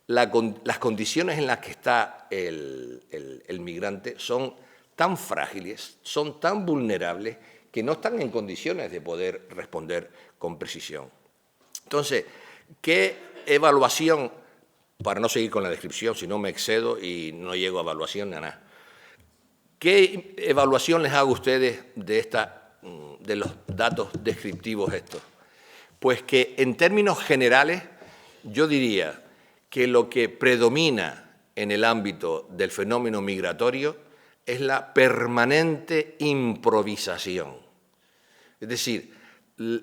las condiciones en las que está el migrante son tan frágiles, son tan vulnerables, que no están en condiciones de poder responder con precisión. Entonces, ¿qué evaluación? Para no seguir con la descripción, si no me excedo y no llego a evaluación ni a nada. ¿Qué evaluación les hago a ustedes de los datos descriptivos estos? Pues que en términos generales yo diría que lo que predomina en el ámbito del fenómeno migratorio es la permanente improvisación. Es decir,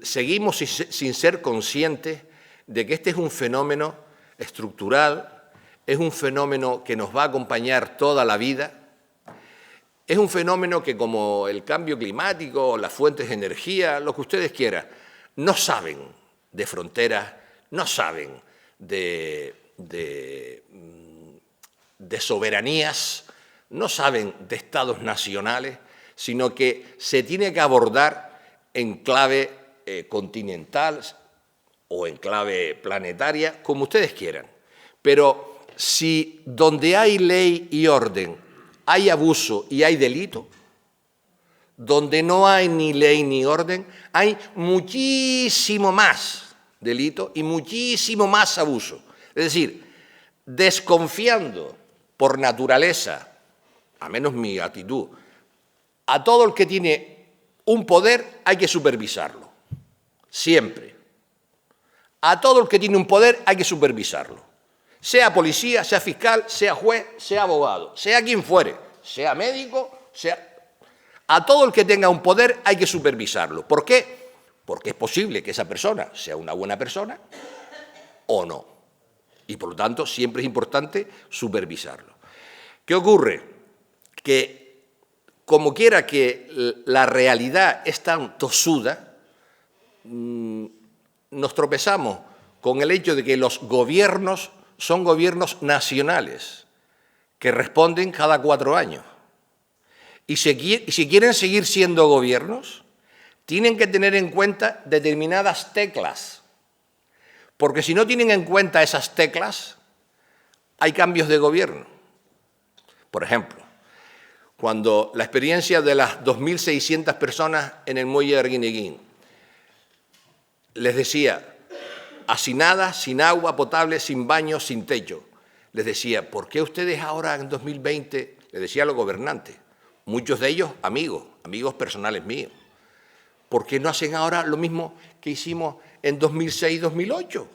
seguimos sin ser conscientes de que este es un fenómeno estructural, es un fenómeno que nos va a acompañar toda la vida, es un fenómeno que, como el cambio climático, las fuentes de energía, lo que ustedes quieran, no saben de fronteras, no saben de soberanías, no saben de estados nacionales, sino que se tiene que abordar en clave continental, o en clave planetaria, como ustedes quieran. Pero si donde hay ley y orden hay abuso y hay delito, donde no hay ni ley ni orden, hay muchísimo más delito y muchísimo más abuso. Es decir, desconfiando por naturaleza, a menos mi actitud, a todo el que tiene un poder hay que supervisarlo, siempre. A todo el que tiene un poder hay que supervisarlo. Sea policía, sea fiscal, sea juez, sea abogado, sea quien fuere, sea médico, sea... A todo el que tenga un poder hay que supervisarlo. ¿Por qué? Porque es posible que esa persona sea una buena persona o no. Y por lo tanto siempre es importante supervisarlo. ¿Qué ocurre? Que como quiera que la realidad es tan tosuda, nos tropezamos con el hecho de que los gobiernos son gobiernos nacionales que responden cada 4 años. Y si quieren seguir siendo gobiernos, tienen que tener en cuenta determinadas teclas, porque si no tienen en cuenta esas teclas, hay cambios de gobierno. Por ejemplo, cuando la experiencia de las 2.600 personas en el muelle de Arguineguín, les decía, hacinadas, sin agua potable, sin baño, sin techo. Les decía, ¿por qué ustedes ahora en 2020, les decía a los gobernantes, muchos de ellos amigos personales míos, ¿por qué no hacen ahora lo mismo que hicimos en 2006-2008?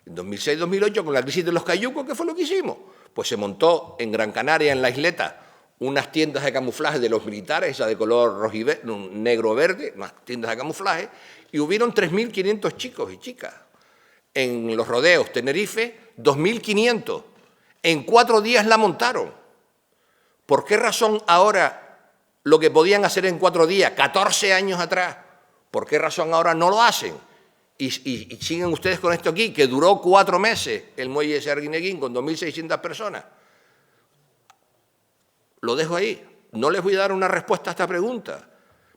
En 2006-2008, con la crisis de los cayucos, ¿qué fue lo que hicimos? Pues se montó en Gran Canaria, en la isleta, unas tiendas de camuflaje de los militares, esa de color negro-verde, unas tiendas de camuflaje, y hubieron 3.500 chicos y chicas. En los rodeos Tenerife, 2.500. En 4 días la montaron. ¿Por qué razón ahora lo que podían hacer en 4 días, 14 años atrás, por qué razón ahora no lo hacen? Y siguen ustedes con esto aquí, que duró 4 meses el muelle de Arguineguín con 2.600 personas. Lo dejo ahí. No les voy a dar una respuesta a esta pregunta.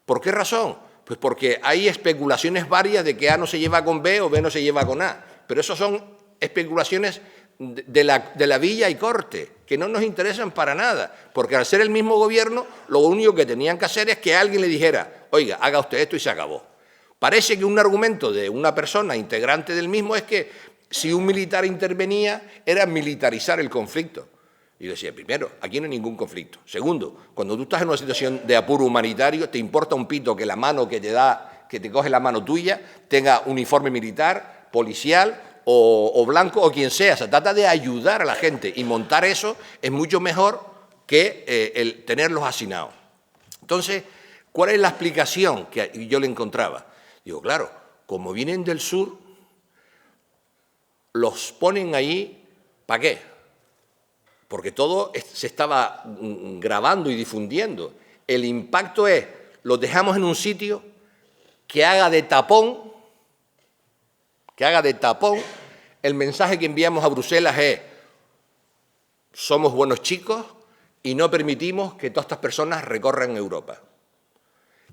¿Por qué razón? Pues porque hay especulaciones varias de que A no se lleva con B o B no se lleva con A. Pero eso son especulaciones de la Villa y Corte, que no nos interesan para nada. Porque al ser el mismo gobierno, lo único que tenían que hacer es que alguien le dijera, oiga, haga usted esto y se acabó. Parece que un argumento de una persona integrante del mismo es que si un militar intervenía era militarizar el conflicto. Y yo decía, primero, aquí no hay ningún conflicto. Segundo, cuando tú estás en una situación de apuro humanitario, te importa un pito que la mano que te coge la mano tuya, tenga uniforme militar, policial o blanco o quien sea. Se trata de ayudar a la gente y montar eso es mucho mejor que el tenerlos hacinados. Entonces, ¿cuál es la explicación que yo le encontraba? Digo, claro, como vienen del sur, los ponen ahí, ¿para qué? Porque todo se estaba grabando y difundiendo. El impacto es, los dejamos en un sitio que haga de tapón, el mensaje que enviamos a Bruselas es, somos buenos chicos y no permitimos que todas estas personas recorran Europa.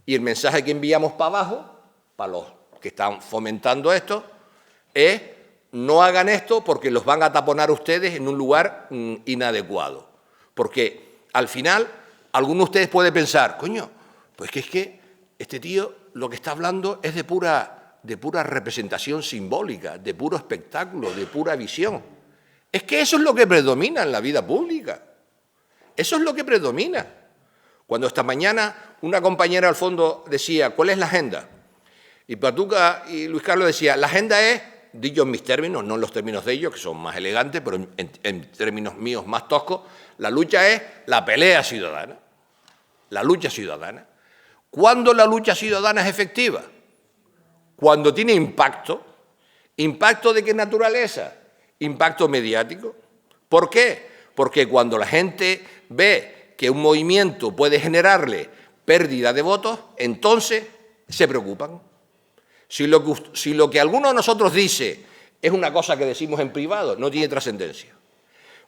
Y el mensaje que enviamos para abajo, para los que están fomentando esto, es, no hagan esto porque los van a taponar ustedes en un lugar inadecuado. Porque al final, alguno de ustedes puede pensar, coño, pues que es que este tío lo que está hablando es de pura representación simbólica, de puro espectáculo, de pura visión. Es que eso es lo que predomina en la vida pública. Eso es lo que predomina. Cuando esta mañana una compañera al fondo decía, ¿cuál es la agenda? Y Patuca y Luis Carlos decían, la agenda es, dicho en mis términos, no en los términos de ellos, que son más elegantes, pero en términos míos más toscos, la lucha es la pelea ciudadana. La lucha ciudadana. ¿Cuándo la lucha ciudadana es efectiva? Cuando tiene impacto. ¿Impacto de qué naturaleza? Impacto mediático. ¿Por qué? Porque cuando la gente ve que un movimiento puede generarle pérdida de votos, entonces se preocupan. Si lo que alguno de nosotros dice es una cosa que decimos en privado, no tiene trascendencia.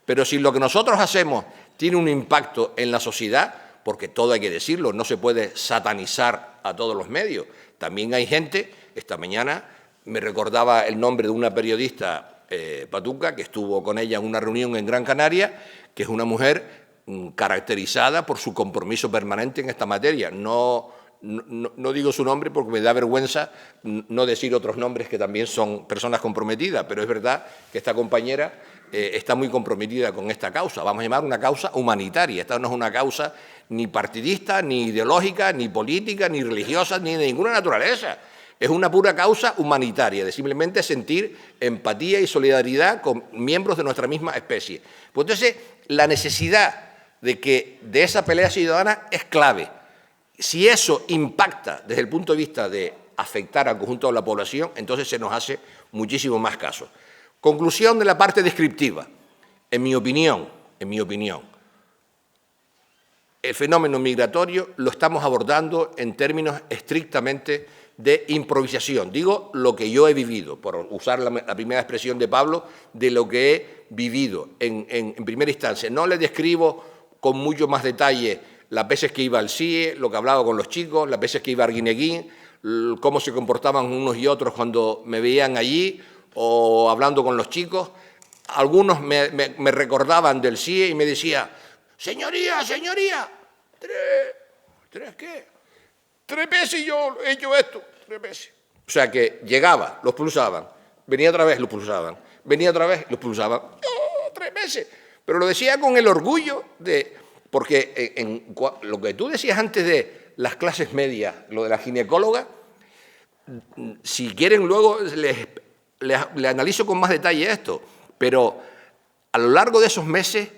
Pero si lo que nosotros hacemos tiene un impacto en la sociedad, porque todo hay que decirlo, no se puede satanizar a todos los medios. También hay gente, esta mañana me recordaba el nombre de una periodista, Patuca, que estuvo con ella en una reunión en Gran Canaria, que es una mujer caracterizada por su compromiso permanente en esta materia. No digo su nombre porque me da vergüenza no decir otros nombres que también son personas comprometidas, pero es verdad que esta compañera está muy comprometida con esta causa. Vamos a llamar una causa humanitaria. Esta no es una causa ni partidista, ni ideológica, ni política, ni religiosa, ni de ninguna naturaleza. Es una pura causa humanitaria, de simplemente sentir empatía y solidaridad con miembros de nuestra misma especie. Pues entonces, la necesidad de esa pelea ciudadana es clave. Si eso impacta desde el punto de vista de afectar al conjunto de la población, entonces se nos hace muchísimo más caso. Conclusión de la parte descriptiva. En mi opinión, el fenómeno migratorio lo estamos abordando en términos estrictamente de improvisación. Digo lo que yo he vivido, por usar la primera expresión de Pablo, de lo que he vivido en primera instancia. No le describo con mucho más detalle las veces que iba al CIE, lo que hablaba con los chicos, las veces que iba a Arguineguín, cómo se comportaban unos y otros cuando me veían allí o hablando con los chicos. Algunos me recordaban del CIE y me decían, señoría, ¿tres qué? 3 veces yo he hecho esto, 3 veces. O sea que llegaba, los pulsaban, Venía otra vez, lo expulsaban. Venía otra vez, lo expulsaban. ¡Oh, 3 meses! Pero lo decía con el orgullo de... Porque lo que tú decías antes de las clases medias, lo de la ginecóloga, si quieren luego le analizo con más detalle esto, pero a lo largo de esos meses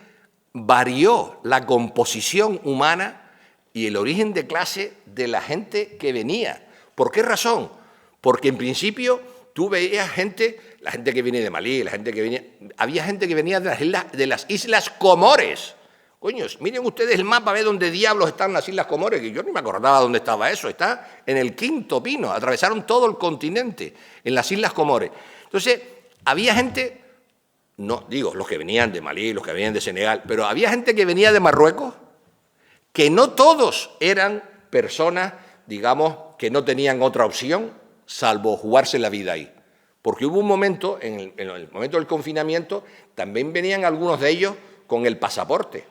varió la composición humana y el origen de clase de la gente que venía. ¿Por qué razón? Porque en principio tú veías gente, la gente que viene de Malí, la gente que venía, había gente que venía de las Islas Comores. Coño, miren ustedes el mapa, ve dónde diablos están las Islas Comores, que yo ni me acordaba dónde estaba eso, está en el Quinto Pino, atravesaron todo el continente, en las Islas Comores. Entonces, había gente, no digo los que venían de Malí, los que venían de Senegal, pero había gente que venía de Marruecos, que no todos eran personas, digamos, que no tenían otra opción, salvo jugarse la vida ahí. Porque hubo un momento, en el momento del confinamiento, también venían algunos de ellos con el pasaporte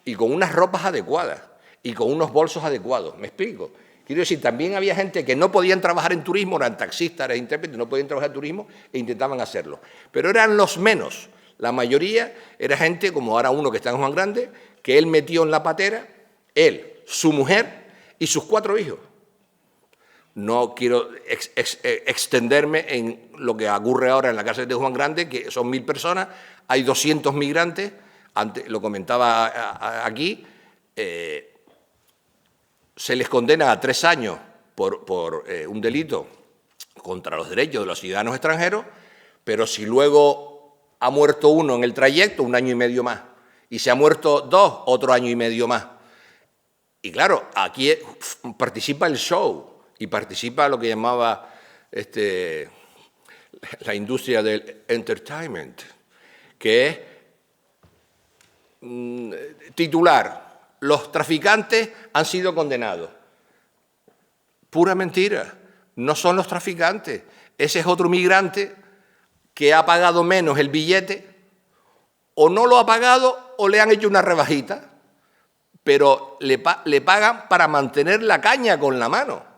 y con unas ropas adecuadas y con unos bolsos adecuados. ¿Me explico? Quiero decir, también había gente que no podían trabajar en turismo, eran taxistas, eran intérpretes, no podían trabajar en turismo e intentaban hacerlo. Pero eran los menos. La mayoría era gente, como ahora uno que está en Juan Grande, que él metió en la patera, él, su mujer y sus 4 hijos. No quiero extenderme en lo que ocurre ahora en la cárcel de Juan Grande, que son 1000 personas, hay 200 migrantes, antes lo comentaba aquí, se les condena a 3 años por un delito contra los derechos de los ciudadanos extranjeros, pero si luego ha muerto uno en el trayecto, 1 año y medio más, y se ha muerto 2, otro año y medio más. Y claro, aquí participa el show y participa lo que llamaba la industria del entertainment, que es titular: los traficantes han sido condenados. Pura mentira, no son los traficantes, ese es otro migrante que ha pagado menos el billete, o no lo ha pagado o le han hecho una rebajita, pero le pagan para mantener la caña con la mano.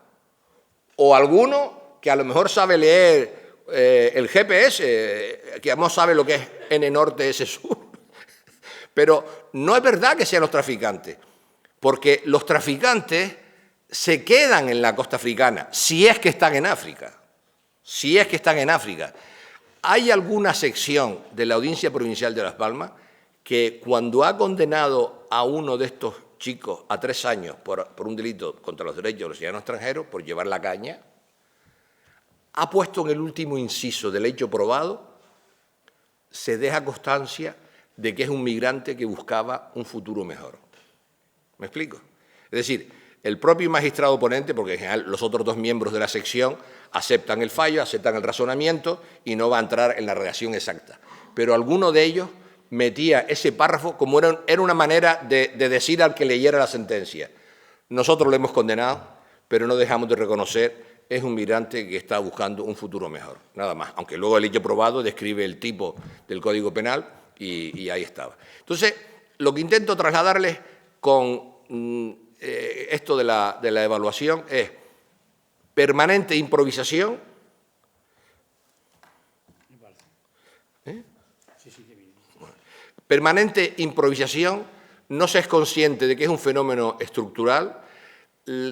O alguno que a lo mejor sabe leer el GPS, que no sabe lo que es N norte, S sur. Pero no es verdad que sean los traficantes, porque los traficantes se quedan en la costa africana, si es que están en África. Si es que están en África. Hay alguna sección de la Audiencia Provincial de Las Palmas que cuando ha condenado a uno de estos chicos a 3 años por un delito contra los derechos de los ciudadanos extranjeros, por llevar la caña, ha puesto en el último inciso del hecho probado, se deja constancia de que es un migrante que buscaba un futuro mejor. ¿Me explico? Es decir, el propio magistrado ponente, porque en general los otros 2 miembros de la sección aceptan el fallo, aceptan el razonamiento y no va a entrar en la redacción exacta. Pero alguno de ellos metía ese párrafo como era una manera de decir al que leyera la sentencia: nosotros lo hemos condenado, pero no dejamos de reconocer, es un migrante que está buscando un futuro mejor, nada más. Aunque luego el hecho probado describe el tipo del Código Penal y ahí estaba. Entonces, lo que intento trasladarles con esto de la evaluación es permanente improvisación. Permanente improvisación, no se es consciente de que es un fenómeno estructural,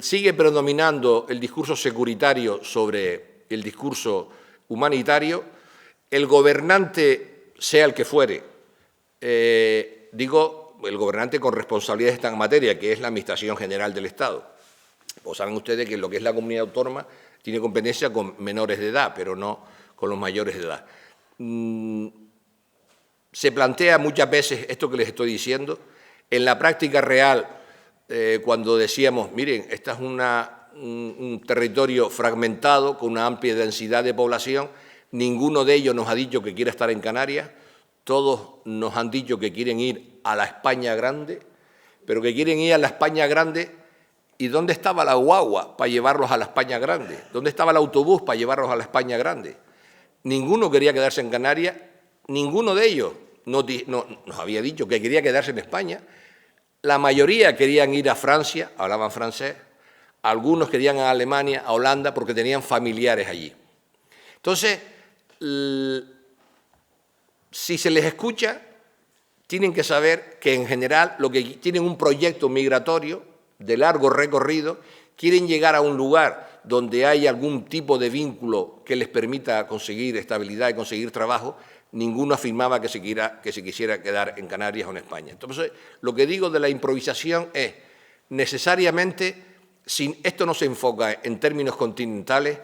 sigue predominando el discurso securitario sobre el discurso humanitario, el gobernante, sea el que fuere, digo, el gobernante con responsabilidades en esta materia, que es la Administración General del Estado. Pues saben ustedes que lo que es la comunidad autónoma tiene competencia con menores de edad, pero no con los mayores de edad. Se plantea muchas veces esto que les estoy diciendo. En la práctica real, cuando decíamos, miren, este es un territorio fragmentado con una amplia densidad de población, ninguno de ellos nos ha dicho que quiera estar en Canarias, todos nos han dicho que quieren ir a la España grande, pero que quieren ir a la España grande. ¿Y dónde estaba la guagua para llevarlos a la España grande? ¿Dónde estaba el autobús para llevarlos a la España grande? Ninguno quería quedarse en Canarias, ninguno de ellos nos había dicho que quería quedarse en España. La mayoría querían ir a Francia, hablaban francés, algunos querían ir a Alemania, a Holanda, porque tenían familiares allí. Entonces, Si se les escucha, tienen que saber que en general lo que tienen un proyecto migratorio de largo recorrido, quieren llegar a un lugar donde hay algún tipo de vínculo que les permita conseguir estabilidad y conseguir trabajo. Ninguno afirmaba que se quisiera quedar en Canarias o en España. Entonces, lo que digo de la improvisación es, necesariamente, si esto no se enfoca en términos continentales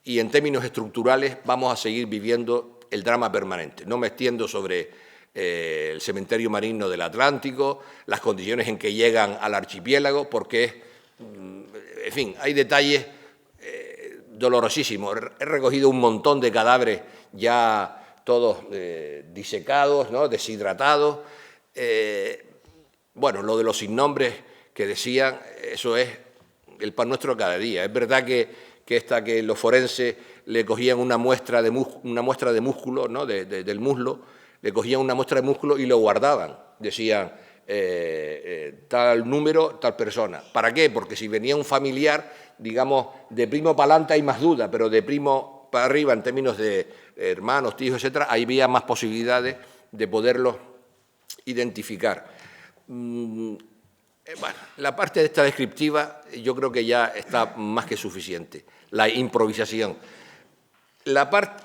y en términos estructurales, vamos a seguir viviendo el drama permanente. No me extiendo sobre el cementerio marino del Atlántico, las condiciones en que llegan al archipiélago, porque, en fin, hay detalles dolorosísimos. He recogido un montón de cadáveres ya todos disecados, ¿no?, deshidratados. Bueno, lo de los sin nombres que decían, eso es el pan nuestro de cada día. Es verdad que los forenses le cogían una muestra de músculo, ¿no?, del muslo, le cogían una muestra de músculo y lo guardaban. Decían, tal número, tal persona. ¿Para qué? Porque si venía un familiar, digamos, de primo para adelante hay más duda, pero de primo para arriba, en términos de hermanos, tíos, etcétera, ahí había más posibilidades de poderlos identificar. Bueno, la parte esta descriptiva yo creo que ya está más que suficiente. La improvisación. La parte...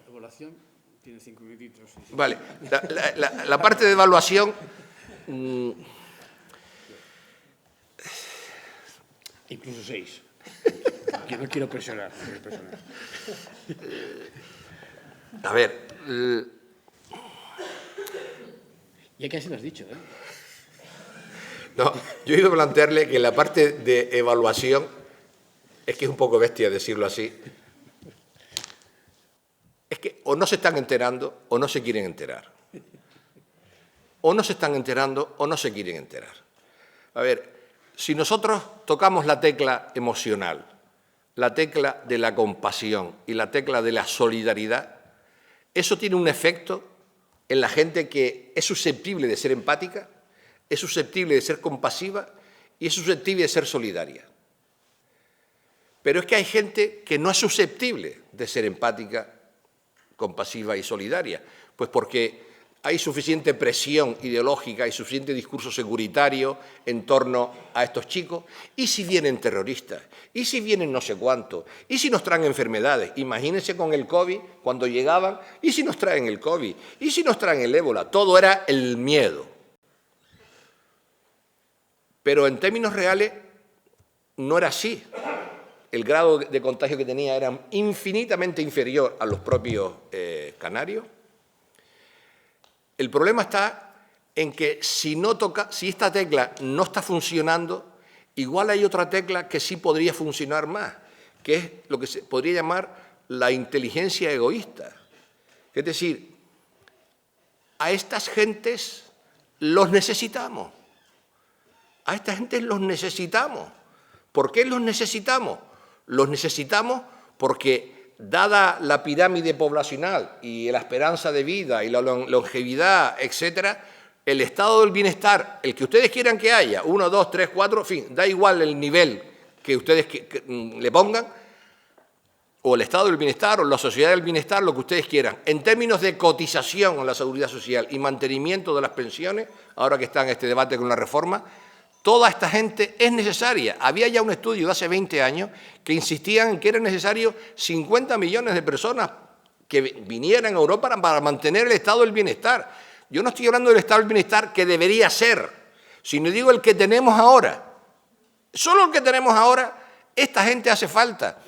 Evaluación tiene 5 minutitos. Vale. La parte de evaluación... Incluso 6. Yo no quiero presionar. A ver... Ya casi lo has dicho, ¿eh? No, yo he ido a plantearle que la parte de evaluación, es que es un poco bestia decirlo así, es que o no se están enterando o no se quieren enterar. O no se están enterando o no se quieren enterar. A ver, si nosotros tocamos la tecla emocional, la tecla de la compasión y la tecla de la solidaridad, eso tiene un efecto en la gente que es susceptible de ser empática, es susceptible de ser compasiva y es susceptible de ser solidaria. Pero es que hay gente que no es susceptible de ser empática, compasiva y solidaria, pues porque hay suficiente presión ideológica y suficiente discurso securitario en torno a estos chicos. ¿Y si vienen terroristas? ¿Y si vienen no sé cuánto? ¿Y si nos traen enfermedades? Imagínense con el COVID, cuando llegaban, ¿y si nos traen el COVID? ¿Y si nos traen el ébola? Todo era el miedo. Pero en términos reales no era así. El grado de contagio que tenía era infinitamente inferior a los propios canarios. El problema está en que si esta tecla no está funcionando, igual hay otra tecla que sí podría funcionar más, que es lo que se podría llamar la inteligencia egoísta. Es decir, a estas gentes los necesitamos. A esta gente los necesitamos. ¿Por qué los necesitamos? Los necesitamos porque, dada la pirámide poblacional y la esperanza de vida y la longevidad, etcétera, el estado del bienestar, el que ustedes quieran que haya, 1, 2, 3, 4, en fin, da igual el nivel que ustedes le pongan, o el estado del bienestar, o la sociedad del bienestar, lo que ustedes quieran, en términos de cotización a la seguridad social y mantenimiento de las pensiones, ahora que está en este debate con la reforma, toda esta gente es necesaria. Había ya un estudio de hace 20 años que insistían en que era necesario 50 millones de personas que vinieran a Europa para mantener el estado del bienestar. Yo no estoy hablando del estado del bienestar que debería ser, sino digo el que tenemos ahora. Solo el que tenemos ahora, esta gente hace falta.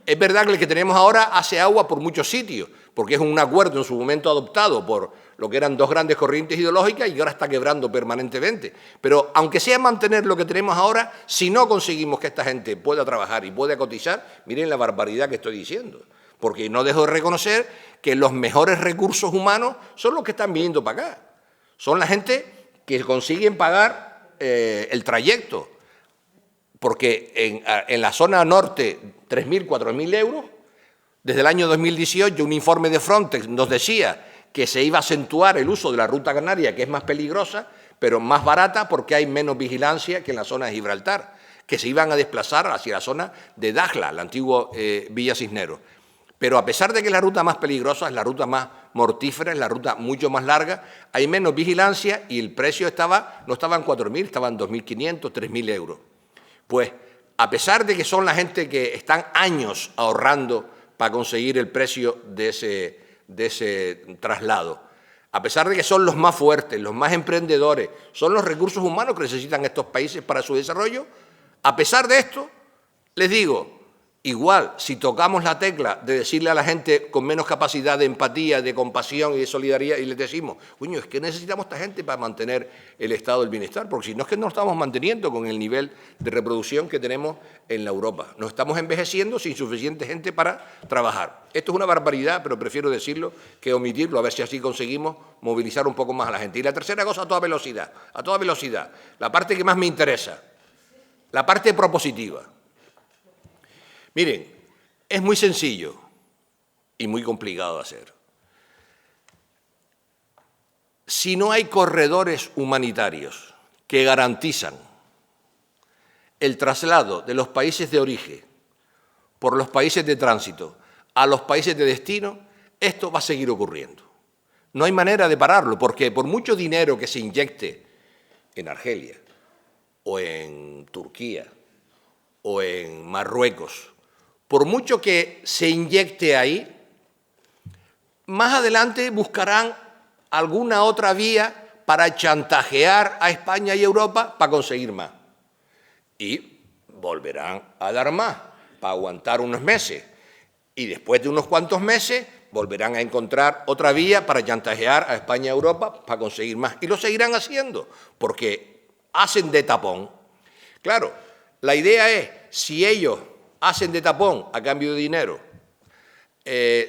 Es verdad que el que tenemos ahora hace agua por muchos sitios, porque es un acuerdo en su momento adoptado por lo que eran dos grandes corrientes ideológicas y ahora está quebrando permanentemente. Pero aunque sea mantener lo que tenemos ahora, si no conseguimos que esta gente pueda trabajar y pueda cotizar, miren la barbaridad que estoy diciendo. Porque no dejo de reconocer que los mejores recursos humanos son los que están viniendo para acá. Son la gente que consiguen pagar el trayecto. Porque en la zona norte, 3.000, 4.000 euros, desde el año 2018 un informe de Frontex nos decía que se iba a acentuar el uso de la ruta canaria, que es más peligrosa, pero más barata porque hay menos vigilancia que en la zona de Gibraltar, que se iban a desplazar hacia la zona de Dakhla, la antigua Villa Cisneros. Pero a pesar de que es la ruta más peligrosa, es la ruta más mortífera, es la ruta mucho más larga, hay menos vigilancia y el precio no estaba en 4.000, estaba en 2.500, 3.000 euros. Pues, a pesar de que son la gente que están años ahorrando para conseguir el precio de ese traslado, a pesar de que son los más fuertes, los más emprendedores, son los recursos humanos que necesitan estos países para su desarrollo, a pesar de esto, les digo, igual, si tocamos la tecla de decirle a la gente con menos capacidad de empatía, de compasión y de solidaridad, y les decimos, coño, es que necesitamos esta gente para mantener el estado del bienestar, porque si no es que no lo estamos manteniendo con el nivel de reproducción que tenemos en la Europa. Nos estamos envejeciendo sin suficiente gente para trabajar. Esto es una barbaridad, pero prefiero decirlo que omitirlo, a ver si así conseguimos movilizar un poco más a la gente. Y la tercera cosa, a toda velocidad, la parte que más me interesa, la parte propositiva. Miren, es muy sencillo y muy complicado de hacer. Si no hay corredores humanitarios que garantizan el traslado de los países de origen por los países de tránsito a los países de destino, esto va a seguir ocurriendo. No hay manera de pararlo, porque por mucho dinero que se inyecte en Argelia o en Turquía o en Marruecos, por mucho que se inyecte ahí, más adelante buscarán alguna otra vía para chantajear a España y Europa para conseguir más. Y volverán a dar más, para aguantar unos meses. Y después de unos cuantos meses volverán a encontrar otra vía para chantajear a España y Europa para conseguir más. Y lo seguirán haciendo, porque hacen de tapón. Claro, la idea es, si ellos hacen de tapón a cambio de dinero,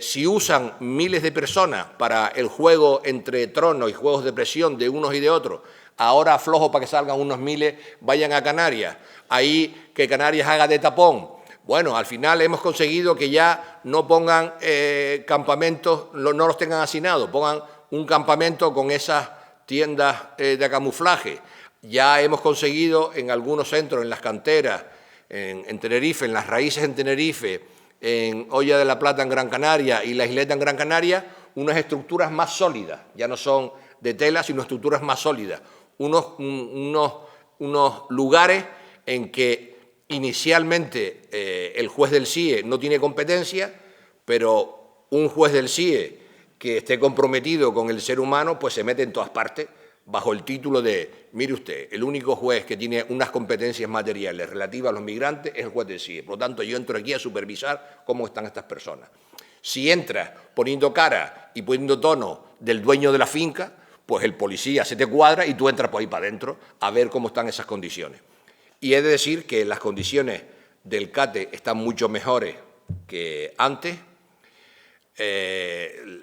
si usan miles de personas para el juego entre tronos y juegos de presión de unos y de otros, ahora aflojo para que salgan unos miles, vayan a Canarias, ahí que Canarias haga de tapón. Bueno, al final hemos conseguido que ya no pongan campamentos, no los tengan hacinados, pongan un campamento con esas tiendas de camuflaje. Ya hemos conseguido en algunos centros, en las canteras, en Tenerife, en las raíces en Tenerife, en Hoya de la Plata en Gran Canaria y la Isleta en Gran Canaria, unas estructuras más sólidas, ya no son de tela, sino estructuras más sólidas, unos lugares en que inicialmente el juez del CIE no tiene competencia, pero un juez del CIE que esté comprometido con el ser humano, pues se mete en todas partes, bajo el título de, mire usted, el único juez que tiene unas competencias materiales relativas a los migrantes es el juez del CIE. Por lo tanto, yo entro aquí a supervisar cómo están estas personas. Si entra poniendo cara y poniendo tono del dueño de la finca, pues el policía se te cuadra y tú entras por ahí para adentro a ver cómo están esas condiciones. Y he de decir que las condiciones del CATE están mucho mejores que antes. He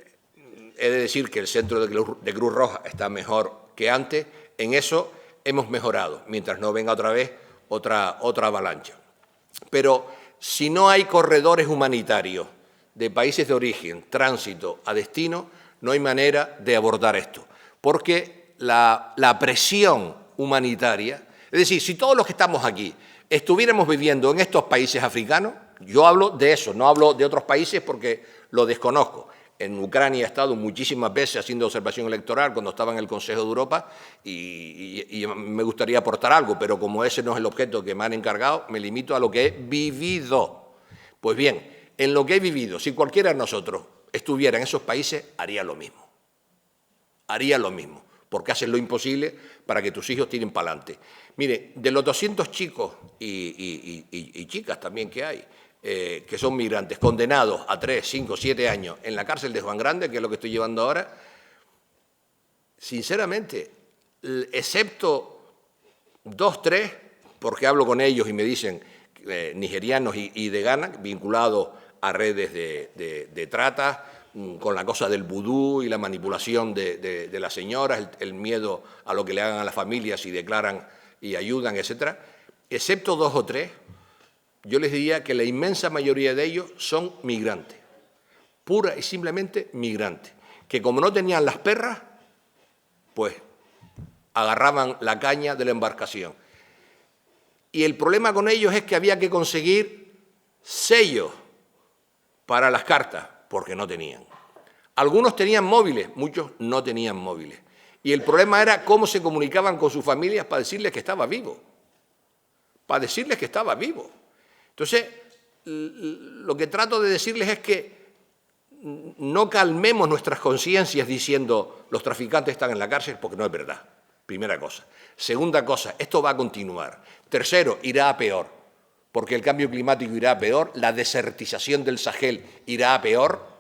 de decir que el centro de Cruz Roja está mejor que antes. En eso hemos mejorado, mientras no venga otra vez otra avalancha. Pero si no hay corredores humanitarios de países de origen, tránsito a destino, no hay manera de abordar esto. Porque la presión humanitaria, es decir, si todos los que estamos aquí estuviéramos viviendo en estos países africanos, yo hablo de eso, no hablo de otros países porque lo desconozco. En Ucrania he estado muchísimas veces haciendo observación electoral cuando estaba en el Consejo de Europa y me gustaría aportar algo, pero como ese no es el objeto que me han encargado, me limito a lo que he vivido. Pues bien, en lo que he vivido, si cualquiera de nosotros estuviera en esos países, haría lo mismo. Haría lo mismo, porque hacen lo imposible para que tus hijos tiren para adelante. Mire, de los 200 chicos y chicas también que hay, que son migrantes, condenados a 3, 5, 7 años en la cárcel de Juan Grande, que es lo que estoy llevando ahora, sinceramente, excepto 2, 3, porque hablo con ellos y me dicen nigerianos y de Ghana, vinculados a redes de trata, con la cosa del vudú y la manipulación de las señoras, el miedo a lo que le hagan a las familias si declaran y ayudan, etcétera, excepto 2 o 3, yo les diría que la inmensa mayoría de ellos son migrantes, pura y simplemente migrantes, que como no tenían las perras, pues agarraban la caña de la embarcación. Y el problema con ellos es que había que conseguir sellos para las cartas, porque no tenían. Algunos tenían móviles, muchos no tenían móviles. Y el problema era cómo se comunicaban con sus familias para decirles que estaba vivo. Para decirles que estaba vivo. Entonces, lo que trato de decirles es que no calmemos nuestras conciencias diciendo los traficantes están en la cárcel, porque no es verdad. Primera cosa. Segunda cosa, esto va a continuar. Tercero, irá a peor, porque el cambio climático irá a peor, la desertización del Sahel irá a peor,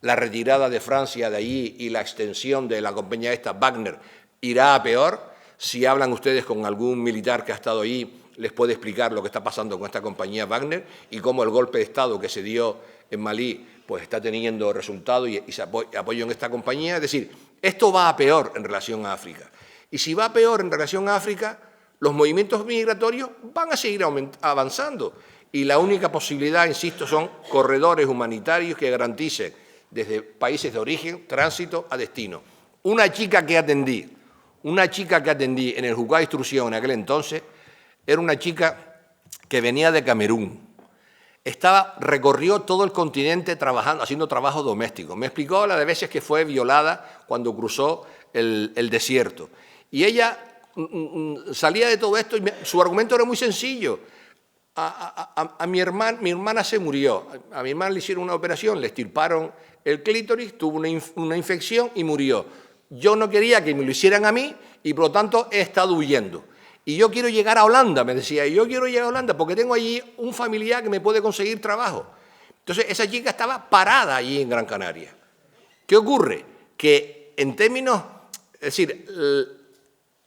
la retirada de Francia de allí y la extensión de la compañía esta, Wagner, irá a peor. Si hablan ustedes con algún militar que ha estado allí, les puede explicar lo que está pasando con esta compañía Wagner y cómo el golpe de Estado que se dio en Malí pues está teniendo resultados y se apoyo en esta compañía. Es decir, esto va a peor en relación a África. Y si va a peor en relación a África, los movimientos migratorios van a seguir avanzando. Y la única posibilidad, insisto, son corredores humanitarios que garanticen desde países de origen, tránsito a destino. Una chica que atendí en el juzgado de instrucción en aquel entonces, era una chica que venía de Camerún. Recorrió todo el continente trabajando, haciendo trabajo doméstico. Me explicó la de veces que fue violada cuando cruzó el desierto. Y ella salía de todo esto y su argumento era muy sencillo. Mi hermana se murió. A mi hermana le hicieron una operación, le extirparon el clítoris, tuvo una infección y murió. Yo no quería que me lo hicieran a mí y por lo tanto he estado huyendo. Y yo quiero llegar a Holanda, me decía, y yo quiero llegar a Holanda porque tengo allí un familiar que me puede conseguir trabajo. Entonces, esa chica estaba parada allí en Gran Canaria. ¿Qué ocurre? Que en términos, es decir,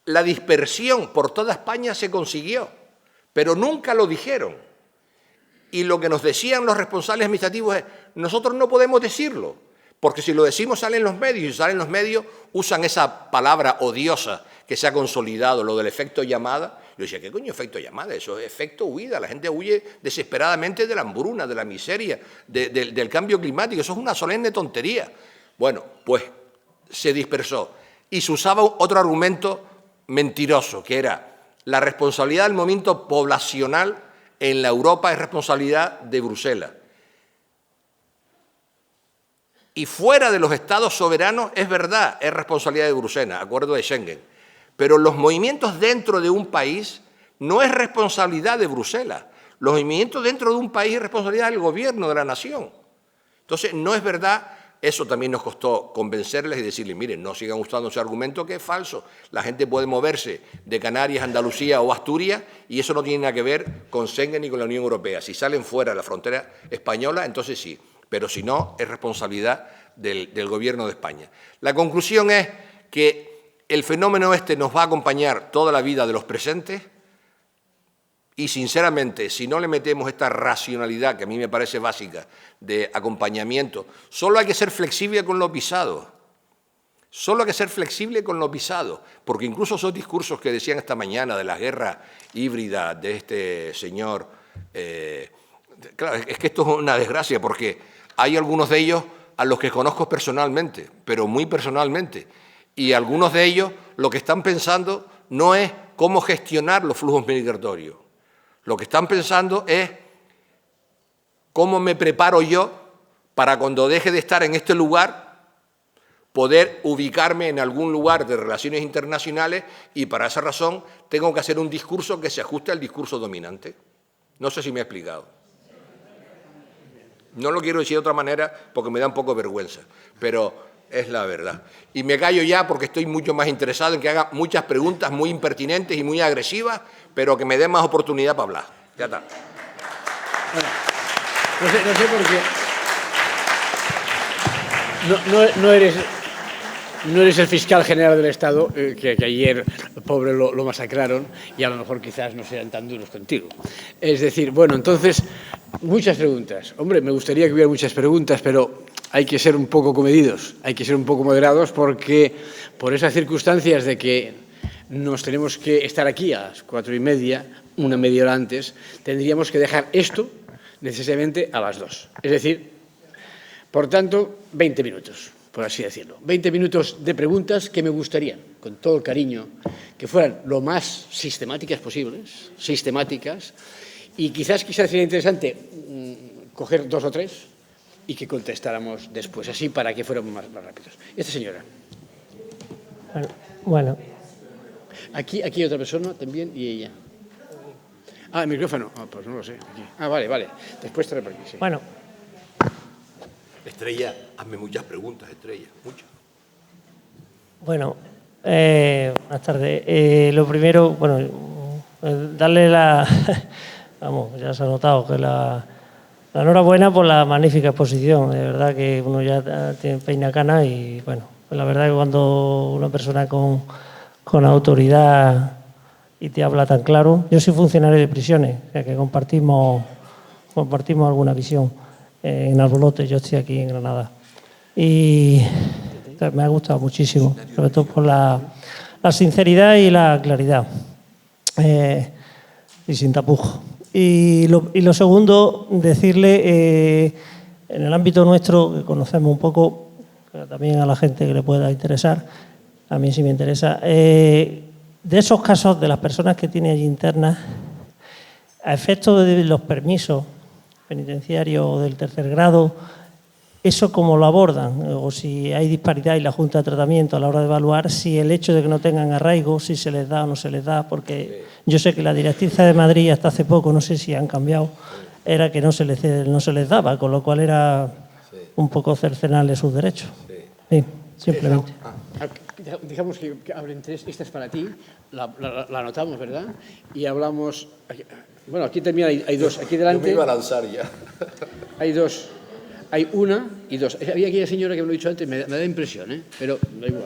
la dispersión por toda España se consiguió, pero nunca lo dijeron. Y lo que nos decían los responsables administrativos es, nosotros no podemos decirlo, porque si lo decimos salen los medios, y si salen los medios usan esa palabra odiosa que se ha consolidado, lo del efecto llamada. Yo decía, ¿qué coño efecto llamada? Eso es efecto huida. La gente huye desesperadamente de la hambruna, de la miseria, del cambio climático. Eso es una solemne tontería. Bueno, pues se dispersó. Y se usaba otro argumento mentiroso, que era la responsabilidad del movimiento poblacional en la Europa es responsabilidad de Bruselas. Y fuera de los estados soberanos, es verdad, es responsabilidad de Bruselas, acuerdo de Schengen. Pero los movimientos dentro de un país no es responsabilidad de Bruselas. Los movimientos dentro de un país es responsabilidad del gobierno, de la nación. Entonces, no es verdad, eso también nos costó convencerles y decirles, miren, no sigan usando ese argumento que es falso. La gente puede moverse de Canarias, Andalucía o Asturias y eso no tiene nada que ver con Schengen ni con la Unión Europea. Si salen fuera de la frontera española, entonces sí. Pero si no, es responsabilidad del gobierno de España. La conclusión es que el fenómeno este nos va a acompañar toda la vida de los presentes y, sinceramente, si no le metemos esta racionalidad, que a mí me parece básica, de acompañamiento, solo hay que ser flexible con lo pisado. Solo hay que ser flexible con lo pisado, porque incluso esos discursos que decían esta mañana de la guerra híbrida de este señor, claro, es que esto es una desgracia, porque hay algunos de ellos a los que conozco personalmente, pero muy personalmente, y algunos de ellos lo que están pensando no es cómo gestionar los flujos migratorios. Lo que están pensando es cómo me preparo yo para cuando deje de estar en este lugar poder ubicarme en algún lugar de relaciones internacionales y para esa razón tengo que hacer un discurso que se ajuste al discurso dominante. No sé si me he explicado. No lo quiero decir de otra manera porque me da un poco de vergüenza, pero es la verdad. Y me callo ya porque estoy mucho más interesado en que haga muchas preguntas muy impertinentes y muy agresivas, pero que me den más oportunidad para hablar. Ya está. Bueno, no sé por qué. No eres el fiscal general del Estado, que ayer, pobre, lo masacraron, y a lo mejor quizás no sean tan duros contigo. Es decir, bueno, entonces, muchas preguntas. Hombre, me gustaría que hubiera muchas preguntas, pero hay que ser un poco comedidos, hay que ser un poco moderados, porque por esas circunstancias de que nos tenemos que estar aquí a las 4:30, una media hora antes, tendríamos que dejar esto necesariamente a las 2. Es decir, por tanto, 20 minutos, por así decirlo. 20 minutos de preguntas que me gustaría, con todo el cariño, que fueran lo más sistemáticas posibles, y quizás sería interesante coger 2 o 3 y que contestáramos después, así para que fuéramos más rápidos. Esta señora. Bueno. Aquí hay otra persona también y ella. Ah, el micrófono. Pues no lo sé. Aquí. Vale. Después estaré por aquí, sí. Bueno. Estrella, hazme muchas preguntas, Estrella, muchas. Bueno, buenas tardes. Lo primero, bueno, darle la... Vamos, ya se ha notado que la enhorabuena por la magnífica exposición. De verdad que uno ya tiene peina cana y, bueno, pues la verdad que cuando una persona con autoridad y te habla tan claro... Yo soy funcionario de prisiones, o sea que compartimos alguna visión. En Arbolote, yo estoy aquí en Granada. Y me ha gustado muchísimo, sobre todo por la sinceridad y la claridad. Y sin tapujos. Y lo segundo, decirle, en el ámbito nuestro, que conocemos un poco, pero también a la gente que le pueda interesar, a mí sí me interesa, de esos casos de las personas que tiene allí internas, a efectos de los permisos penitenciarios del tercer grado, ¿eso cómo lo abordan? O si hay disparidad y la Junta de Tratamiento a la hora de evaluar si el hecho de que no tengan arraigo, si se les da o no se les da, porque yo sé que la directriz de Madrid hasta hace poco, no sé si han cambiado, era que no se les daba, con lo cual era un poco cercenarle sus derechos. Sí, simplemente. Digamos que abren tres, esta es para ti, la anotamos, ¿verdad? Y hablamos... Bueno, aquí también hay dos, aquí delante... Yo me iba a lanzar ya. Hay dos, hay una y dos. Había aquella señora que me lo he dicho antes, me da impresión, pero da igual.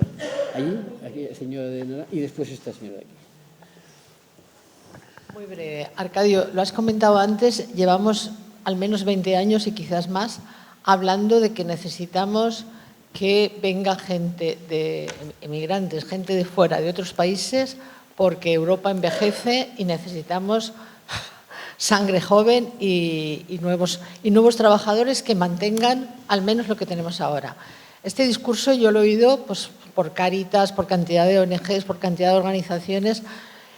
Allí, aquí la señora de nada, y después esta señora de aquí. Muy breve. Arcadio, lo has comentado antes, llevamos al menos 20 años y quizás más hablando de que necesitamos que venga gente de emigrantes, gente de fuera, de otros países, porque Europa envejece y necesitamos sangre joven y nuevos trabajadores que mantengan al menos lo que tenemos ahora. Este discurso yo lo he oído pues, por Cáritas, por cantidad de ONGs, por cantidad de organizaciones,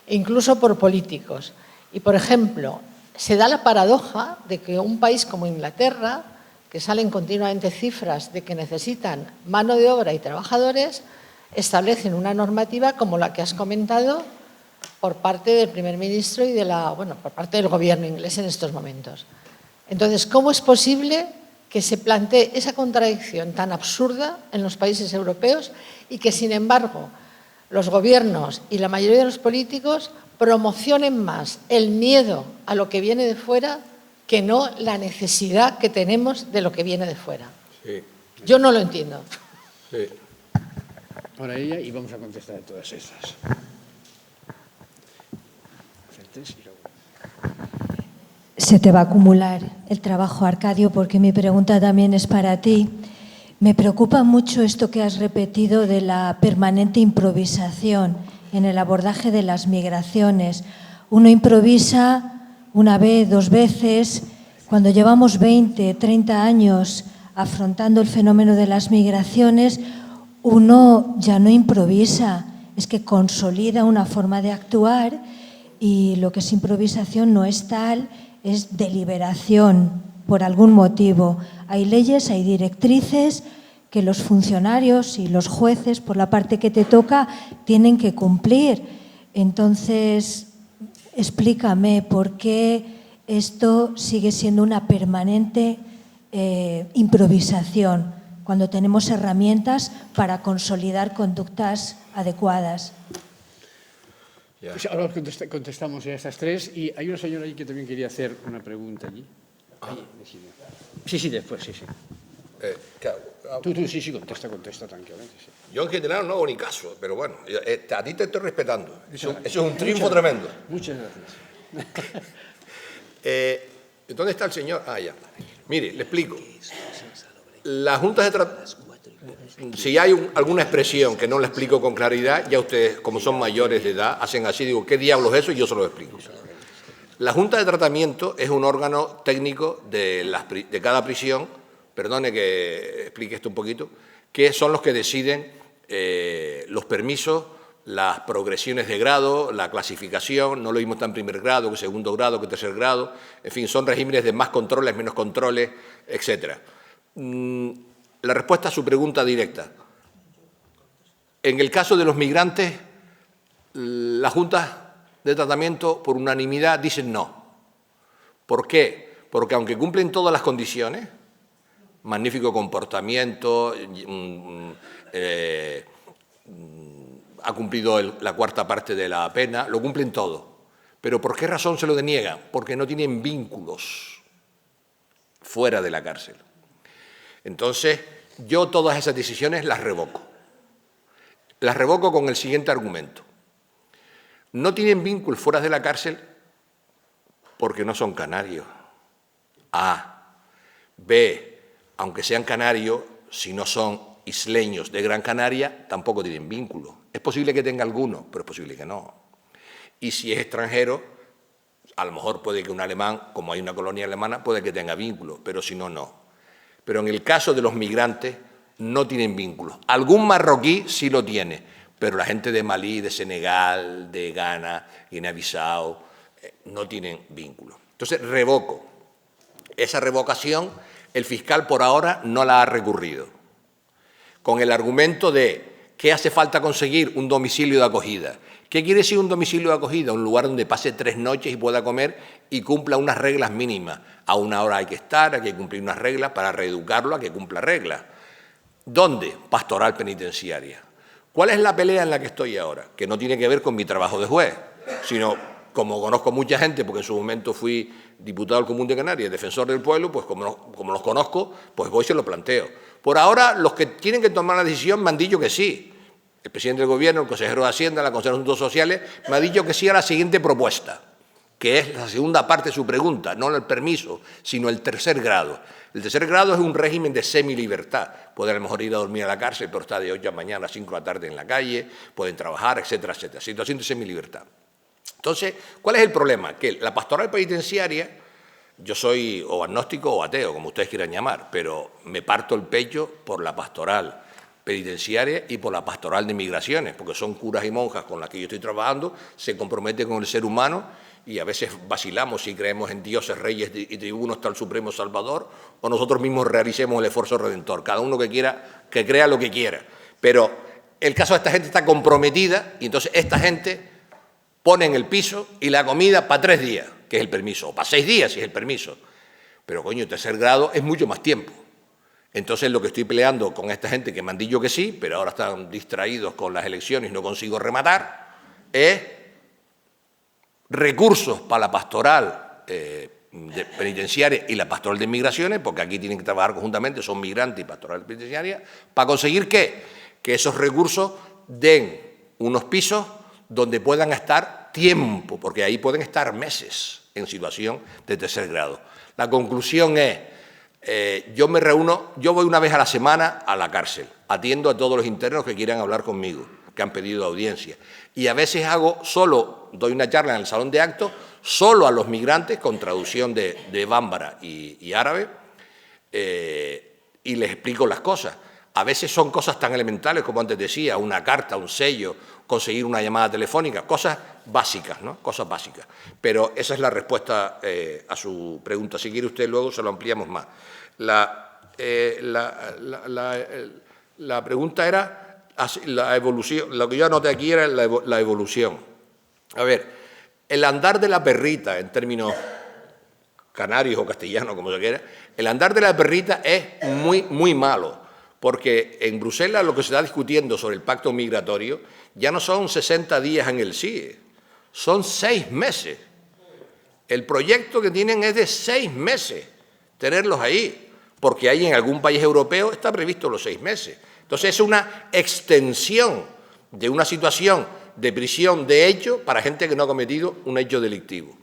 e incluso por políticos. Y, por ejemplo, se da la paradoja de que un país como Inglaterra, que salen continuamente cifras de que necesitan mano de obra y trabajadores, establecen una normativa como la que has comentado por parte del primer ministro y por parte del gobierno inglés en estos momentos. Entonces, ¿cómo es posible que se plantee esa contradicción tan absurda en los países europeos y que, sin embargo, los gobiernos y la mayoría de los políticos promocionen más el miedo a lo que viene de fuera que no la necesidad que tenemos de lo que viene de fuera? Sí. Yo no lo entiendo. Sí. Ahora ella y vamos a contestar a todas esas. Se te va a acumular el trabajo, Arcadio, porque mi pregunta también es para ti. Me preocupa mucho esto que has repetido de la permanente improvisación en el abordaje de las migraciones. Uno improvisa una vez, dos veces. Cuando llevamos 20, 30 años afrontando el fenómeno de las migraciones, uno ya no improvisa, es que consolida una forma de actuar y lo que es improvisación no es tal, es deliberación por algún motivo. Hay leyes, hay directrices que los funcionarios y los jueces, por la parte que te toca, tienen que cumplir. Entonces, explícame por qué esto sigue siendo una permanente improvisación cuando tenemos herramientas para consolidar conductas adecuadas. Pues ahora contestamos a estas tres y hay una señora allí que también quería hacer una pregunta allí. Sí, después, sí. Tú, sí, contesta tranquilamente. Sí. Yo en general no hago ni caso, pero bueno, a ti te estoy respetando. Eso es un triunfo tremendo. Muchas gracias. ¿Dónde está el señor? Ya. Mire, le explico. Las juntas de tratamiento, si hay alguna expresión que no la explico con claridad, ya ustedes, como son mayores de edad, hacen así, digo, ¿qué diablos es eso? Y yo se lo explico. La junta de tratamiento es un órgano técnico de cada prisión, perdone que explique esto un poquito, que son los que deciden los permisos, las progresiones de grado, la clasificación, no lo mismo está en primer grado que segundo grado que tercer grado, en fin, son regímenes de más controles, menos controles, etcétera. La respuesta a su pregunta directa. En el caso de los migrantes, la Junta de Tratamiento, por unanimidad, dicen no. ¿Por qué? Porque aunque cumplen todas las condiciones, magnífico comportamiento, ha cumplido la cuarta parte de la pena, lo cumplen todo. ¿Pero por qué razón se lo deniegan? Porque no tienen vínculos fuera de la cárcel. Entonces, yo todas esas decisiones las revoco. Las revoco con el siguiente argumento. No tienen vínculos fuera de la cárcel porque no son canarios. A. B. Aunque sean canarios, si no son isleños de Gran Canaria, tampoco tienen vínculo. Es posible que tenga alguno, pero es posible que no. Y si es extranjero, a lo mejor puede que un alemán, como hay una colonia alemana, puede que tenga vínculo, pero si no, no. Pero en el caso de los migrantes, no tienen vínculos. Algún marroquí sí lo tiene, pero la gente de Malí, de Senegal, de Ghana, Guinea-Bissau, no tienen vínculos. Entonces, revoco. Esa revocación, el fiscal por ahora no la ha recurrido, con el argumento de que hace falta conseguir un domicilio de acogida. ¿Qué quiere decir un domicilio de acogida? Un lugar donde pase 3 noches y pueda comer y cumpla unas reglas mínimas. A una hora hay que estar, hay que cumplir unas reglas para reeducarlo a que cumpla reglas. ¿Dónde? Pastoral penitenciaria. ¿Cuál es la pelea en la que estoy ahora? Que no tiene que ver con mi trabajo de juez, sino, como conozco mucha gente, porque en su momento fui diputado del Común de Canarias, defensor del pueblo, pues como los conozco, pues voy y se lo planteo. Por ahora, los que tienen que tomar la decisión me han dicho que sí. El presidente del Gobierno, el consejero de Hacienda, la consejera de Asuntos Sociales, me ha dicho que sí a la siguiente propuesta, que es la segunda parte de su pregunta, no el permiso, sino el tercer grado. El tercer grado es un régimen de semilibertad. Pueden a lo mejor ir a dormir a la cárcel, pero está de 8 de la mañana a 5 de la tarde en la calle, pueden trabajar, etcétera, etcétera. Situación de semilibertad. Entonces, ¿cuál es el problema? Que la pastoral penitenciaria, yo soy o agnóstico o ateo, como ustedes quieran llamar, pero me parto el pecho por la pastoral penitenciaria y por la pastoral de migraciones, porque son curas y monjas con las que yo estoy trabajando, se comprometen con el ser humano y a veces vacilamos si creemos en dioses, reyes y tribunos hasta el Supremo Salvador, o nosotros mismos realicemos el esfuerzo redentor, cada uno que quiera, que crea lo que quiera. Pero el caso de esta gente está comprometida y entonces esta gente pone en el piso y la comida para 3 días, que es el permiso, o para 6 días, si es el permiso. Pero, coño, el tercer grado es mucho más tiempo. Entonces, lo que estoy peleando con esta gente que me han dicho que sí, pero ahora están distraídos con las elecciones y no consigo rematar, es recursos para la pastoral penitenciaria y la pastoral de migraciones, porque aquí tienen que trabajar conjuntamente, son migrantes y pastoral penitenciaria, para conseguir ¿qué? Que esos recursos den unos pisos donde puedan estar tiempo, porque ahí pueden estar meses en situación de tercer grado. La conclusión es, yo voy una vez a la semana a la cárcel, atiendo a todos los internos que quieran hablar conmigo, que han pedido audiencia, y a veces doy una charla en el salón de actos, solo a los migrantes, con traducción de bámbara y árabe, y les explico las cosas. A veces son cosas tan elementales como antes decía, una carta, un sello, conseguir una llamada telefónica, cosas básicas, ¿no? Cosas básicas. Pero esa es la respuesta a su pregunta. Si quiere usted, luego se lo ampliamos más. La pregunta era la evolución. Lo que yo anoté aquí era la evolución. A ver, el andar de la perrita, en términos canarios o castellanos, como se quiera, el andar de la perrita es muy, muy malo. Porque en Bruselas lo que se está discutiendo sobre el pacto migratorio ya no son 60 días en el CIE, son 6 meses. El proyecto que tienen es de 6 meses, tenerlos ahí, porque ahí en algún país europeo está previsto los 6 meses. Entonces es una extensión de una situación de prisión de hecho para gente que no ha cometido un hecho delictivo.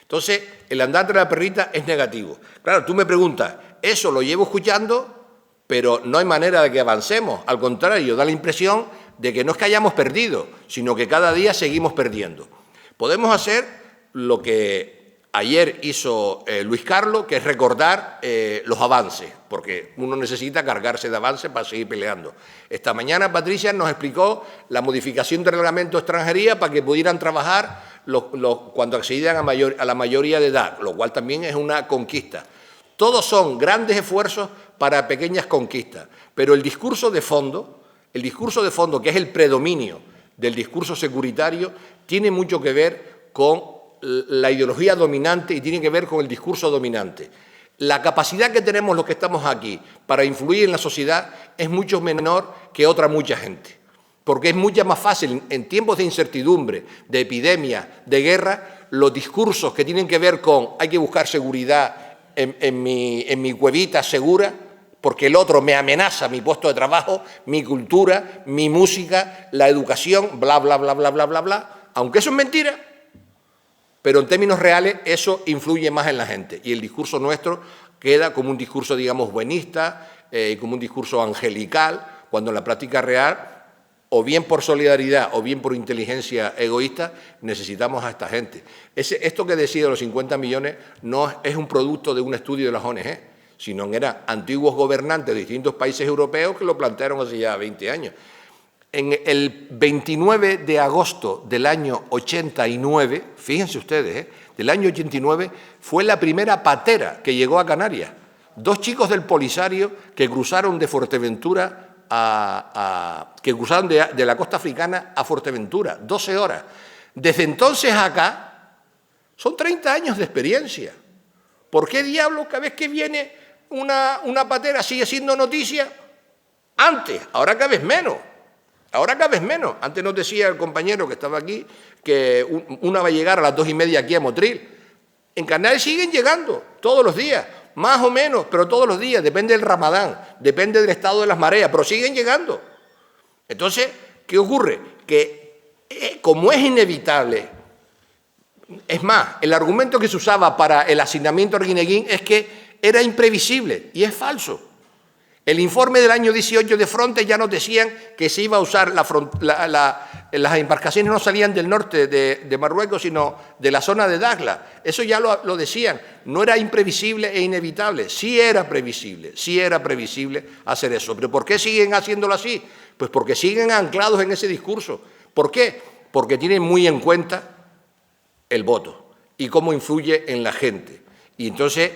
Entonces el andar de la perrita es negativo. Claro, tú me preguntas, eso lo llevo escuchando, pero no hay manera de que avancemos. Al contrario, da la impresión de que no es que hayamos perdido, sino que cada día seguimos perdiendo. Podemos hacer lo que ayer hizo Luis Carlos, que es recordar los avances, porque uno necesita cargarse de avances para seguir peleando. Esta mañana Patricia nos explicó la modificación del reglamento de extranjería para que pudieran trabajar cuando accedían a la mayoría de edad, lo cual también es una conquista. Todos son grandes esfuerzos para pequeñas conquistas. Pero el discurso de fondo, que es el predominio del discurso securitario, tiene mucho que ver con la ideología dominante y tiene que ver con el discurso dominante. La capacidad que tenemos los que estamos aquí para influir en la sociedad es mucho menor que otra mucha gente, porque es mucho más fácil en tiempos de incertidumbre, de epidemia, de guerra, los discursos que tienen que ver con hay que buscar seguridad en mi cuevita segura, porque el otro me amenaza mi puesto de trabajo, mi cultura, mi música, la educación, bla, bla, bla, bla, bla, bla, bla. Aunque eso es mentira, pero en términos reales eso influye más en la gente. Y el discurso nuestro queda como un discurso, digamos, buenista, como un discurso angelical, cuando en la práctica real, o bien por solidaridad o bien por inteligencia egoísta, necesitamos a esta gente. Esto que decía de los 50 millones no es un producto de un estudio de las ONG, sino que eran antiguos gobernantes de distintos países europeos que lo plantearon hace ya 20 años. En el 29 de agosto del año 89, fíjense ustedes, del año 89, fue la primera patera que llegó a Canarias. 2 chicos del Polisario que cruzaron de Fuerteventura que cruzaron de la costa africana a Fuerteventura, 12 horas. Desde entonces acá, son 30 años de experiencia. ¿Por qué diablos cada vez que viene una patera sigue siendo noticia? Antes, ahora cada vez menos. Ahora cada vez menos. Antes nos decía el compañero que estaba aquí que una va a llegar a las 2:30 aquí a Motril. En Canarias siguen llegando todos los días, más o menos, pero todos los días. Depende del Ramadán, depende del estado de las mareas, pero siguen llegando. Entonces, ¿qué ocurre? Que como es inevitable, es más, el argumento que se usaba para el hacinamiento arguineguín es que era imprevisible, y es falso. El informe del año 18 de Frontex ya nos decían que se iba a usar las embarcaciones no salían del norte de Marruecos, sino de la zona de Dakhla. Eso ya lo decían. No era imprevisible e inevitable. Sí era previsible hacer eso. ¿Pero por qué siguen haciéndolo así? Pues porque siguen anclados en ese discurso. ¿Por qué? Porque tienen muy en cuenta el voto y cómo influye en la gente. Y entonces,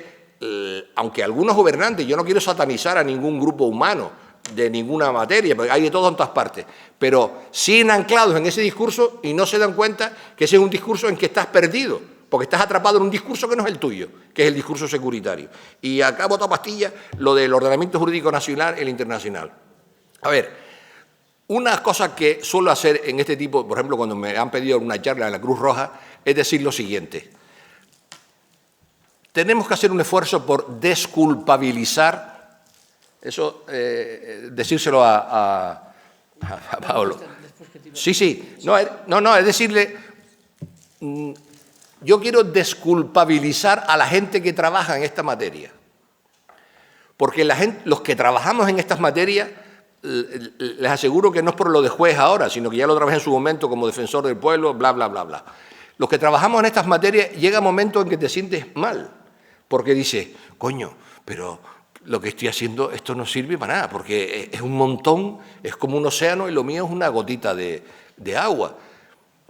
aunque algunos gobernantes, yo no quiero satanizar a ningún grupo humano de ninguna materia, porque hay de todo en todas partes, pero siguen anclados en ese discurso y no se dan cuenta que ese es un discurso en que estás perdido, porque estás atrapado en un discurso que no es el tuyo, que es el discurso securitario. Y acá bota pastilla lo del ordenamiento jurídico nacional y el internacional. A ver, una cosa que suelo hacer en este tipo, por ejemplo, cuando me han pedido una charla en la Cruz Roja, es decir lo siguiente. Tenemos que hacer un esfuerzo por desculpabilizar, eso decírselo a Pablo. Sí, no, es decirle, yo quiero desculpabilizar a la gente que trabaja en esta materia, porque los que trabajamos en estas materias, les aseguro que no es por lo de juez ahora, sino que ya lo trabajé en su momento como defensor del pueblo, bla, bla, bla, bla. Los que trabajamos en estas materias, llega un momento en que te sientes mal, porque dices, coño, pero lo que estoy haciendo, esto no sirve para nada, porque es un montón, es como un océano y lo mío es una gotita de agua.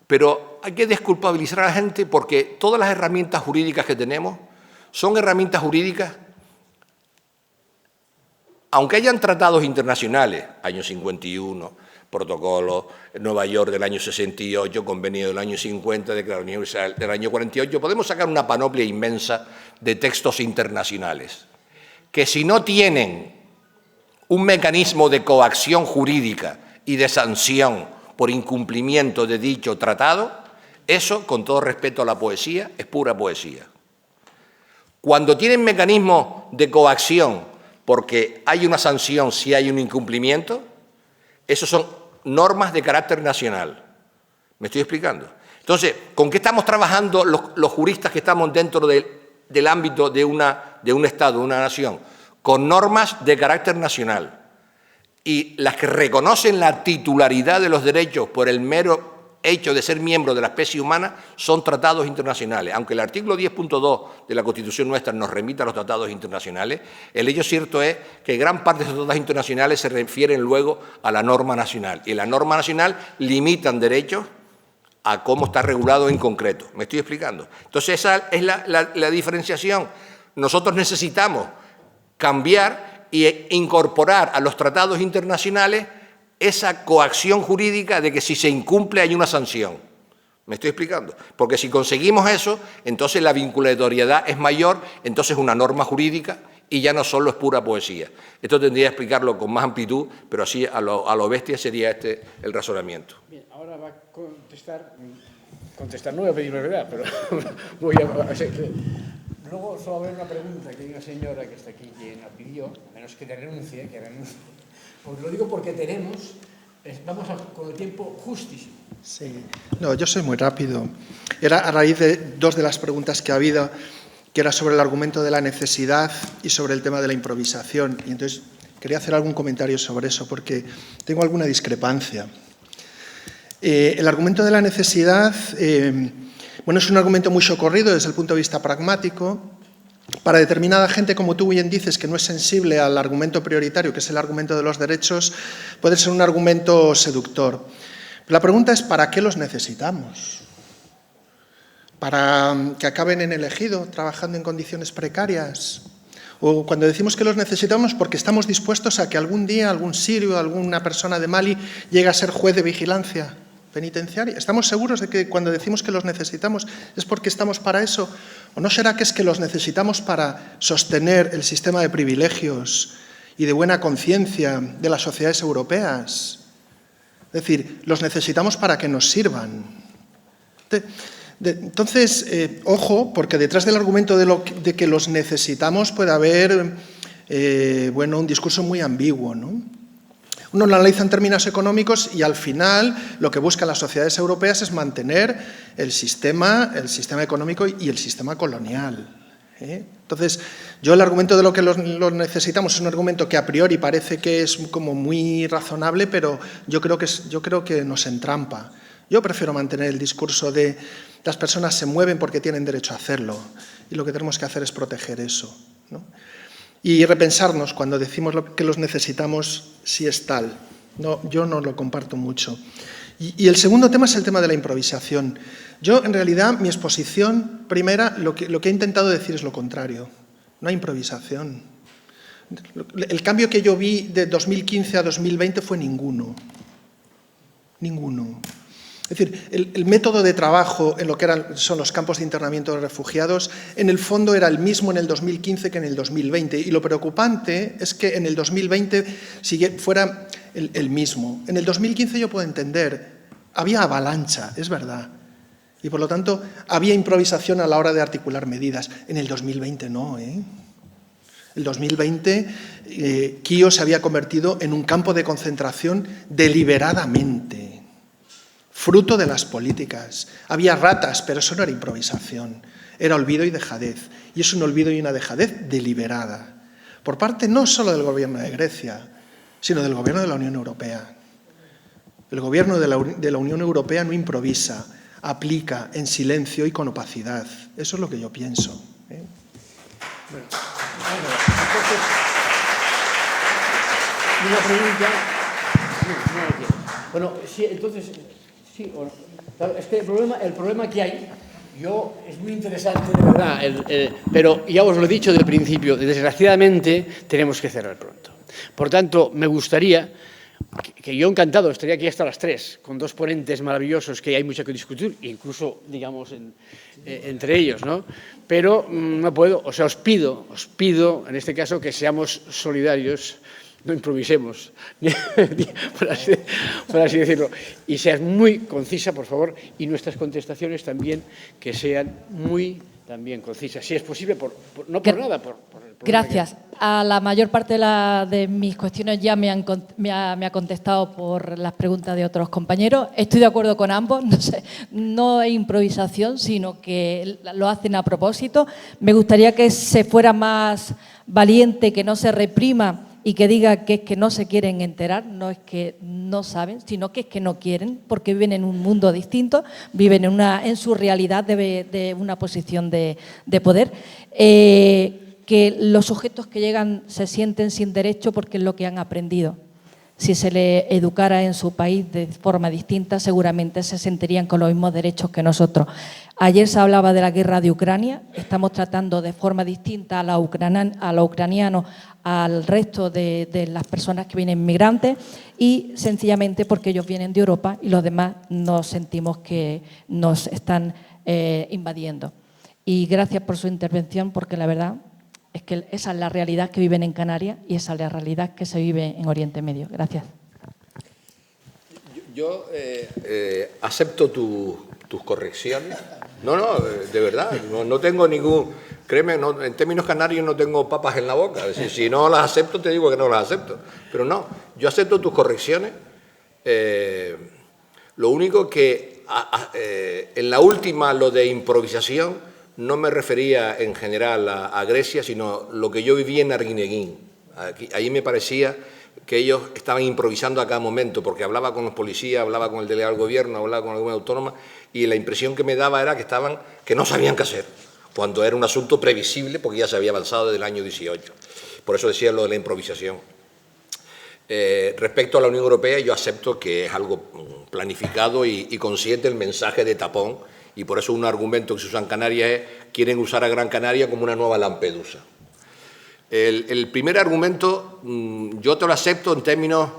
Pero hay que desculpabilizar a la gente porque todas las herramientas jurídicas que tenemos son herramientas jurídicas, aunque hayan tratados internacionales, año 51, protocolo, Nueva York del año 68, convenio del año 50, Declaración Universal del año 48, podemos sacar una panoplia inmensa de textos internacionales, que si no tienen un mecanismo de coacción jurídica y de sanción por incumplimiento de dicho tratado, eso, con todo respeto a la poesía, es pura poesía. Cuando tienen mecanismos de coacción porque hay una sanción si hay un incumplimiento, esos son normas de carácter nacional. ¿Me estoy explicando? Entonces, ¿con qué estamos trabajando los juristas que estamos dentro del ámbito de un Estado, de una nación? Con normas de carácter nacional. Y las que reconocen la titularidad de los derechos por el mero hecho de ser miembro de la especie humana son tratados internacionales. Aunque el artículo 10.2 de la Constitución nuestra nos remita a los tratados internacionales, el hecho cierto es que gran parte de esos tratados internacionales se refieren luego a la norma nacional. Y la norma nacional limitan derechos a cómo está regulado en concreto. ¿Me estoy explicando? Entonces esa es la diferenciación. Nosotros necesitamos cambiar e incorporar a los tratados internacionales esa coacción jurídica de que si se incumple hay una sanción. ¿Me estoy explicando? Porque si conseguimos eso, entonces la vinculatoriedad es mayor, entonces es una norma jurídica y ya no solo es pura poesía. Esto tendría que explicarlo con más amplitud, pero así a lo bestia sería este el razonamiento. Bien, ahora va a contestar no voy a pedir brevedad, pero voy a... Luego solo va a haber una pregunta que hay una señora que está aquí quien la pidió, a menos que renuncie. Pues lo digo porque vamos con el tiempo justísimo. Sí, no, yo soy muy rápido. Era a raíz de dos de las preguntas que ha habido, que era sobre el argumento de la necesidad y sobre el tema de la improvisación. Y entonces quería hacer algún comentario sobre eso, porque tengo alguna discrepancia. El argumento de la necesidad, bueno, es un argumento muy socorrido desde el punto de vista pragmático. Para determinada gente, como tú bien dices, que no es sensible al argumento prioritario, que es el argumento de los derechos, puede ser un argumento seductor. La pregunta es, ¿para qué los necesitamos? ¿Para que acaben en el ejido, trabajando en condiciones precarias? O cuando decimos que los necesitamos, porque estamos dispuestos a que algún día algún sirio, alguna persona de Mali llegue a ser juez de vigilancia penitenciaria. ¿Estamos seguros de que cuando decimos que los necesitamos es porque estamos para eso? ¿O no será que es que los necesitamos para sostener el sistema de privilegios y de buena conciencia de las sociedades europeas? Es decir, los necesitamos para que nos sirvan. Entonces, ojo, porque detrás del argumento de que los necesitamos puede haber bueno, un discurso muy ambiguo, ¿no? Uno lo analiza en términos económicos y al final lo que buscan las sociedades europeas es mantener el sistema económico y el sistema colonial. Entonces, yo el argumento de lo que los necesitamos es un argumento que a priori parece que es como muy razonable, pero yo creo que nos entrampa. Yo prefiero mantener el discurso de las personas se mueven porque tienen derecho a hacerlo y lo que tenemos que hacer es proteger eso, ¿no? Y repensarnos cuando decimos que los necesitamos si es tal. No, yo no lo comparto mucho. Y el segundo tema es el tema de la improvisación. Yo, en realidad, mi exposición primera, lo que he intentado decir es lo contrario. No hay improvisación. El cambio que yo vi de 2015 a 2020 fue ninguno. Ninguno. Es decir, el método de trabajo en lo que son los campos de internamiento de refugiados, en el fondo era el mismo en el 2015 que en el 2020. Y lo preocupante es que en el 2020 fuera el mismo. En el 2015 yo puedo entender, había avalancha, es verdad. Y por lo tanto, había improvisación a la hora de articular medidas. En el 2020 no, ¿eh? El 2020, Quío se había convertido en un campo de concentración deliberadamente. Fruto de las políticas. Había ratas, pero eso no era improvisación. Era olvido y dejadez. Y es un olvido y una dejadez deliberada. Por parte no solo del gobierno de Grecia, sino del gobierno de la Unión Europea. El gobierno de la Unión Europea no improvisa, aplica en silencio y con opacidad. Eso es lo que yo pienso. Bueno, entonces, una pregunta. Bueno, sí, entonces... Sí, bueno, es que el problema que hay, es muy interesante, de verdad, pero ya os lo he dicho del principio, desgraciadamente tenemos que cerrar pronto. Por tanto, me gustaría, que yo encantado estaría aquí hasta las 3, con dos ponentes maravillosos que hay mucho que discutir, incluso, digamos, entre ellos, ¿no? Pero no puedo, o sea, os pido, en este caso, que seamos solidarios, no improvisemos, por así decirlo, y seas muy concisa, por favor, y nuestras contestaciones también que sean muy también concisas, si es posible, no por nada, por el problema. Gracias. A la mayor parte de mis cuestiones ya me ha contestado por las preguntas de otros compañeros. Estoy de acuerdo con ambos, no hay improvisación, sino que lo hacen a propósito. Me gustaría que se fuera más valiente, que no se reprima y que diga que es que no se quieren enterar, no es que no saben, sino que es que no quieren, porque viven en un mundo distinto, viven en su realidad de una posición de poder. Que los sujetos que llegan se sienten sin derecho porque es lo que han aprendido. si se le educara en su país de forma distinta, seguramente se sentirían con los mismos derechos que nosotros. Ayer se hablaba de la guerra de Ucrania, estamos tratando de forma distinta a los ucranianos, al resto de las personas que vienen migrantes, y sencillamente porque ellos vienen de Europa y los demás nos sentimos que nos están invadiendo. Y gracias por su intervención, porque la verdad es que esa es la realidad que viven en Canarias y esa es la realidad que se vive en Oriente Medio. Gracias. Yo acepto tus correcciones. No, de verdad, no tengo ningún... Créeme, en términos canarios no tengo papas en la boca. Es decir, si no las acepto, te digo que no las acepto. Pero no, yo acepto tus correcciones. Lo único que en la última, lo de improvisación, no me refería en general a Grecia, sino lo que yo viví en Arguineguín. Ahí me parecía que ellos estaban improvisando a cada momento, porque hablaba con los policías, hablaba con el delegado del gobierno, hablaba con alguna autónoma, y la impresión que me daba era que no sabían qué hacer, cuando era un asunto previsible, porque ya se había avanzado desde el año 18. Por eso decía lo de la improvisación. Respecto a la Unión Europea, yo acepto que es algo planificado y consciente el mensaje de tapón, y por eso un argumento que se usa en Canarias es: quieren usar a Gran Canaria como una nueva Lampedusa. El primer argumento yo te lo acepto en términos,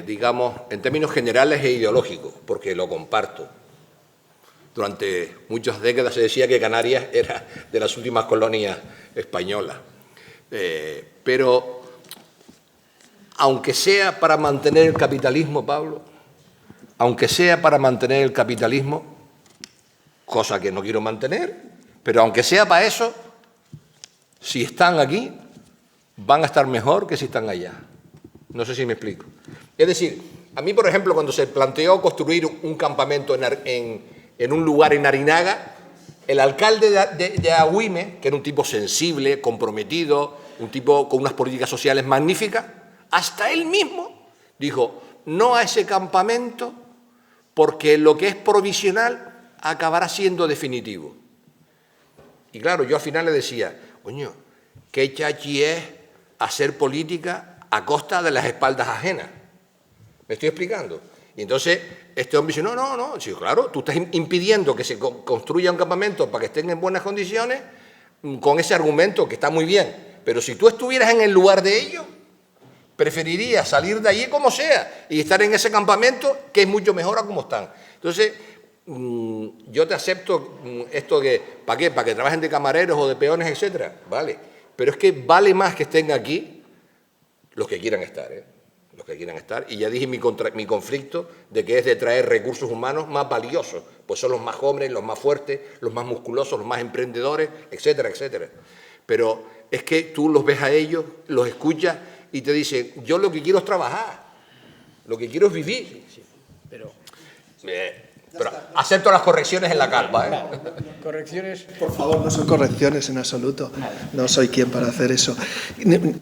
digamos, en términos generales e ideológicos, porque lo comparto. Durante muchas décadas se decía que Canarias era de las últimas colonias españolas. Pero, aunque sea para mantener el capitalismo, Pablo, aunque sea para mantener el capitalismo, cosa que no quiero mantener, pero aunque sea para eso, si están aquí, van a estar mejor que si están allá. No sé si me explico. Es decir, a mí, por ejemplo, cuando se planteó construir un campamento en un lugar en Arinaga, el alcalde de Agüime, que era un tipo sensible, comprometido, un tipo con unas políticas sociales magníficas, hasta él mismo dijo: no a ese campamento, porque lo que es provisional acabará siendo definitivo. Y claro, yo al final le decía: coño, qué chachi es hacer política a costa de las espaldas ajenas. ¿Me estoy explicando? Y entonces este hombre dice: no, sí, claro, tú estás impidiendo que se construya un campamento para que estén en buenas condiciones con ese argumento, que está muy bien, pero si tú estuvieras en el lugar de ellos, preferirías salir de allí como sea y estar en ese campamento, que es mucho mejor a como están. Entonces, yo te acepto esto que, ¿para qué? Para que trabajen de camareros o de peones, etcétera, vale, pero es que vale más que estén aquí los que quieran estar, los que quieran estar, y ya dije mi conflicto de que es de traer recursos humanos más valiosos, pues son los más jóvenes, los más fuertes, los más musculosos, los más emprendedores, etcétera, etcétera. Pero es que tú los ves a ellos, los escuchas y te dicen: yo lo que quiero es trabajar, lo que quiero es vivir. Sí, pero acepto las correcciones en la calma. ¿Correcciones? Por favor, no son correcciones en absoluto. No soy quien para hacer eso.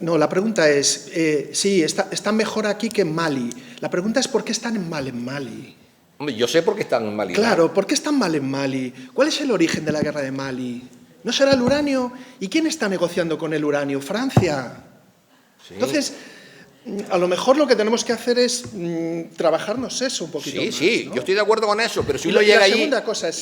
No, la pregunta es, sí, están mejor aquí que en Mali. La pregunta es: ¿por qué están mal en Mali? Hombre, yo sé por qué están mal en Mali. Claro, ¿por qué están mal en Mali? ¿Cuál es el origen de la guerra de Mali? ¿No será el uranio? ¿Y quién está negociando con el uranio? Francia. Sí. Entonces, a lo mejor lo que tenemos que hacer es trabajarnos eso un poquito más, sí, ¿no? yo estoy de acuerdo con eso, pero si uno llega allí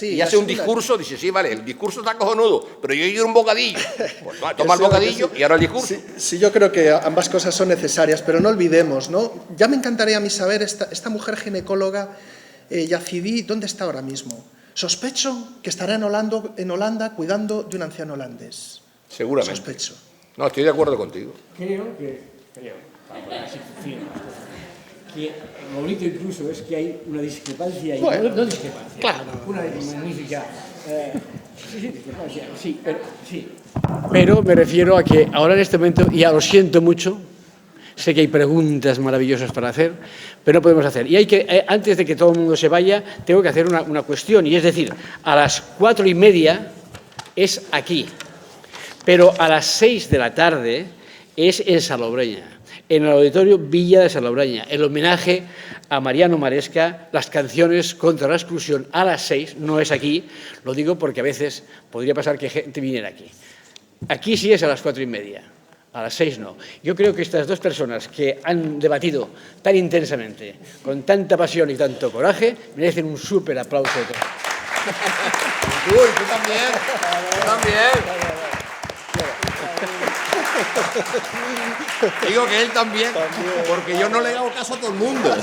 y hace un discurso, dice: sí, vale, el discurso está cojonudo, pero yo quiero un bocadillo. Pues toma el bocadillo y ahora el discurso. Sí, yo creo que ambas cosas son necesarias, pero no olvidemos, ¿no? Ya me encantaría a mí saber, esta mujer ginecóloga, Yazidí, ¿dónde está ahora mismo? Sospecho que estará en Holanda cuidando de un anciano holandés. Seguramente. Sospecho. No, estoy de acuerdo contigo. Creo, que lo bonito incluso es que hay una discrepancia, bueno, no discrepancia, claro, una magnífica discrepancia, sí. Pero me refiero a que ahora en este momento, ya lo siento mucho, sé que hay preguntas maravillosas para hacer, pero no podemos hacer. Y hay que, antes de que todo el mundo se vaya, tengo que hacer una cuestión, y es decir, a las 4:30 es aquí, pero a las 6 de la tarde es en Salobreña, en el Auditorio Villa de Salobreña, el homenaje a Mariano Maresca, las canciones contra la exclusión, a las 6, no es aquí, lo digo porque a veces podría pasar que gente viniera aquí. Aquí sí es a las 4:30, A las 6 no. Yo creo que estas dos personas que han debatido tan intensamente, con tanta pasión y tanto coraje, merecen un súper aplauso de todos. Uy, tú también. Tú también. Digo que él también, porque yo no le hago caso a todo el mundo.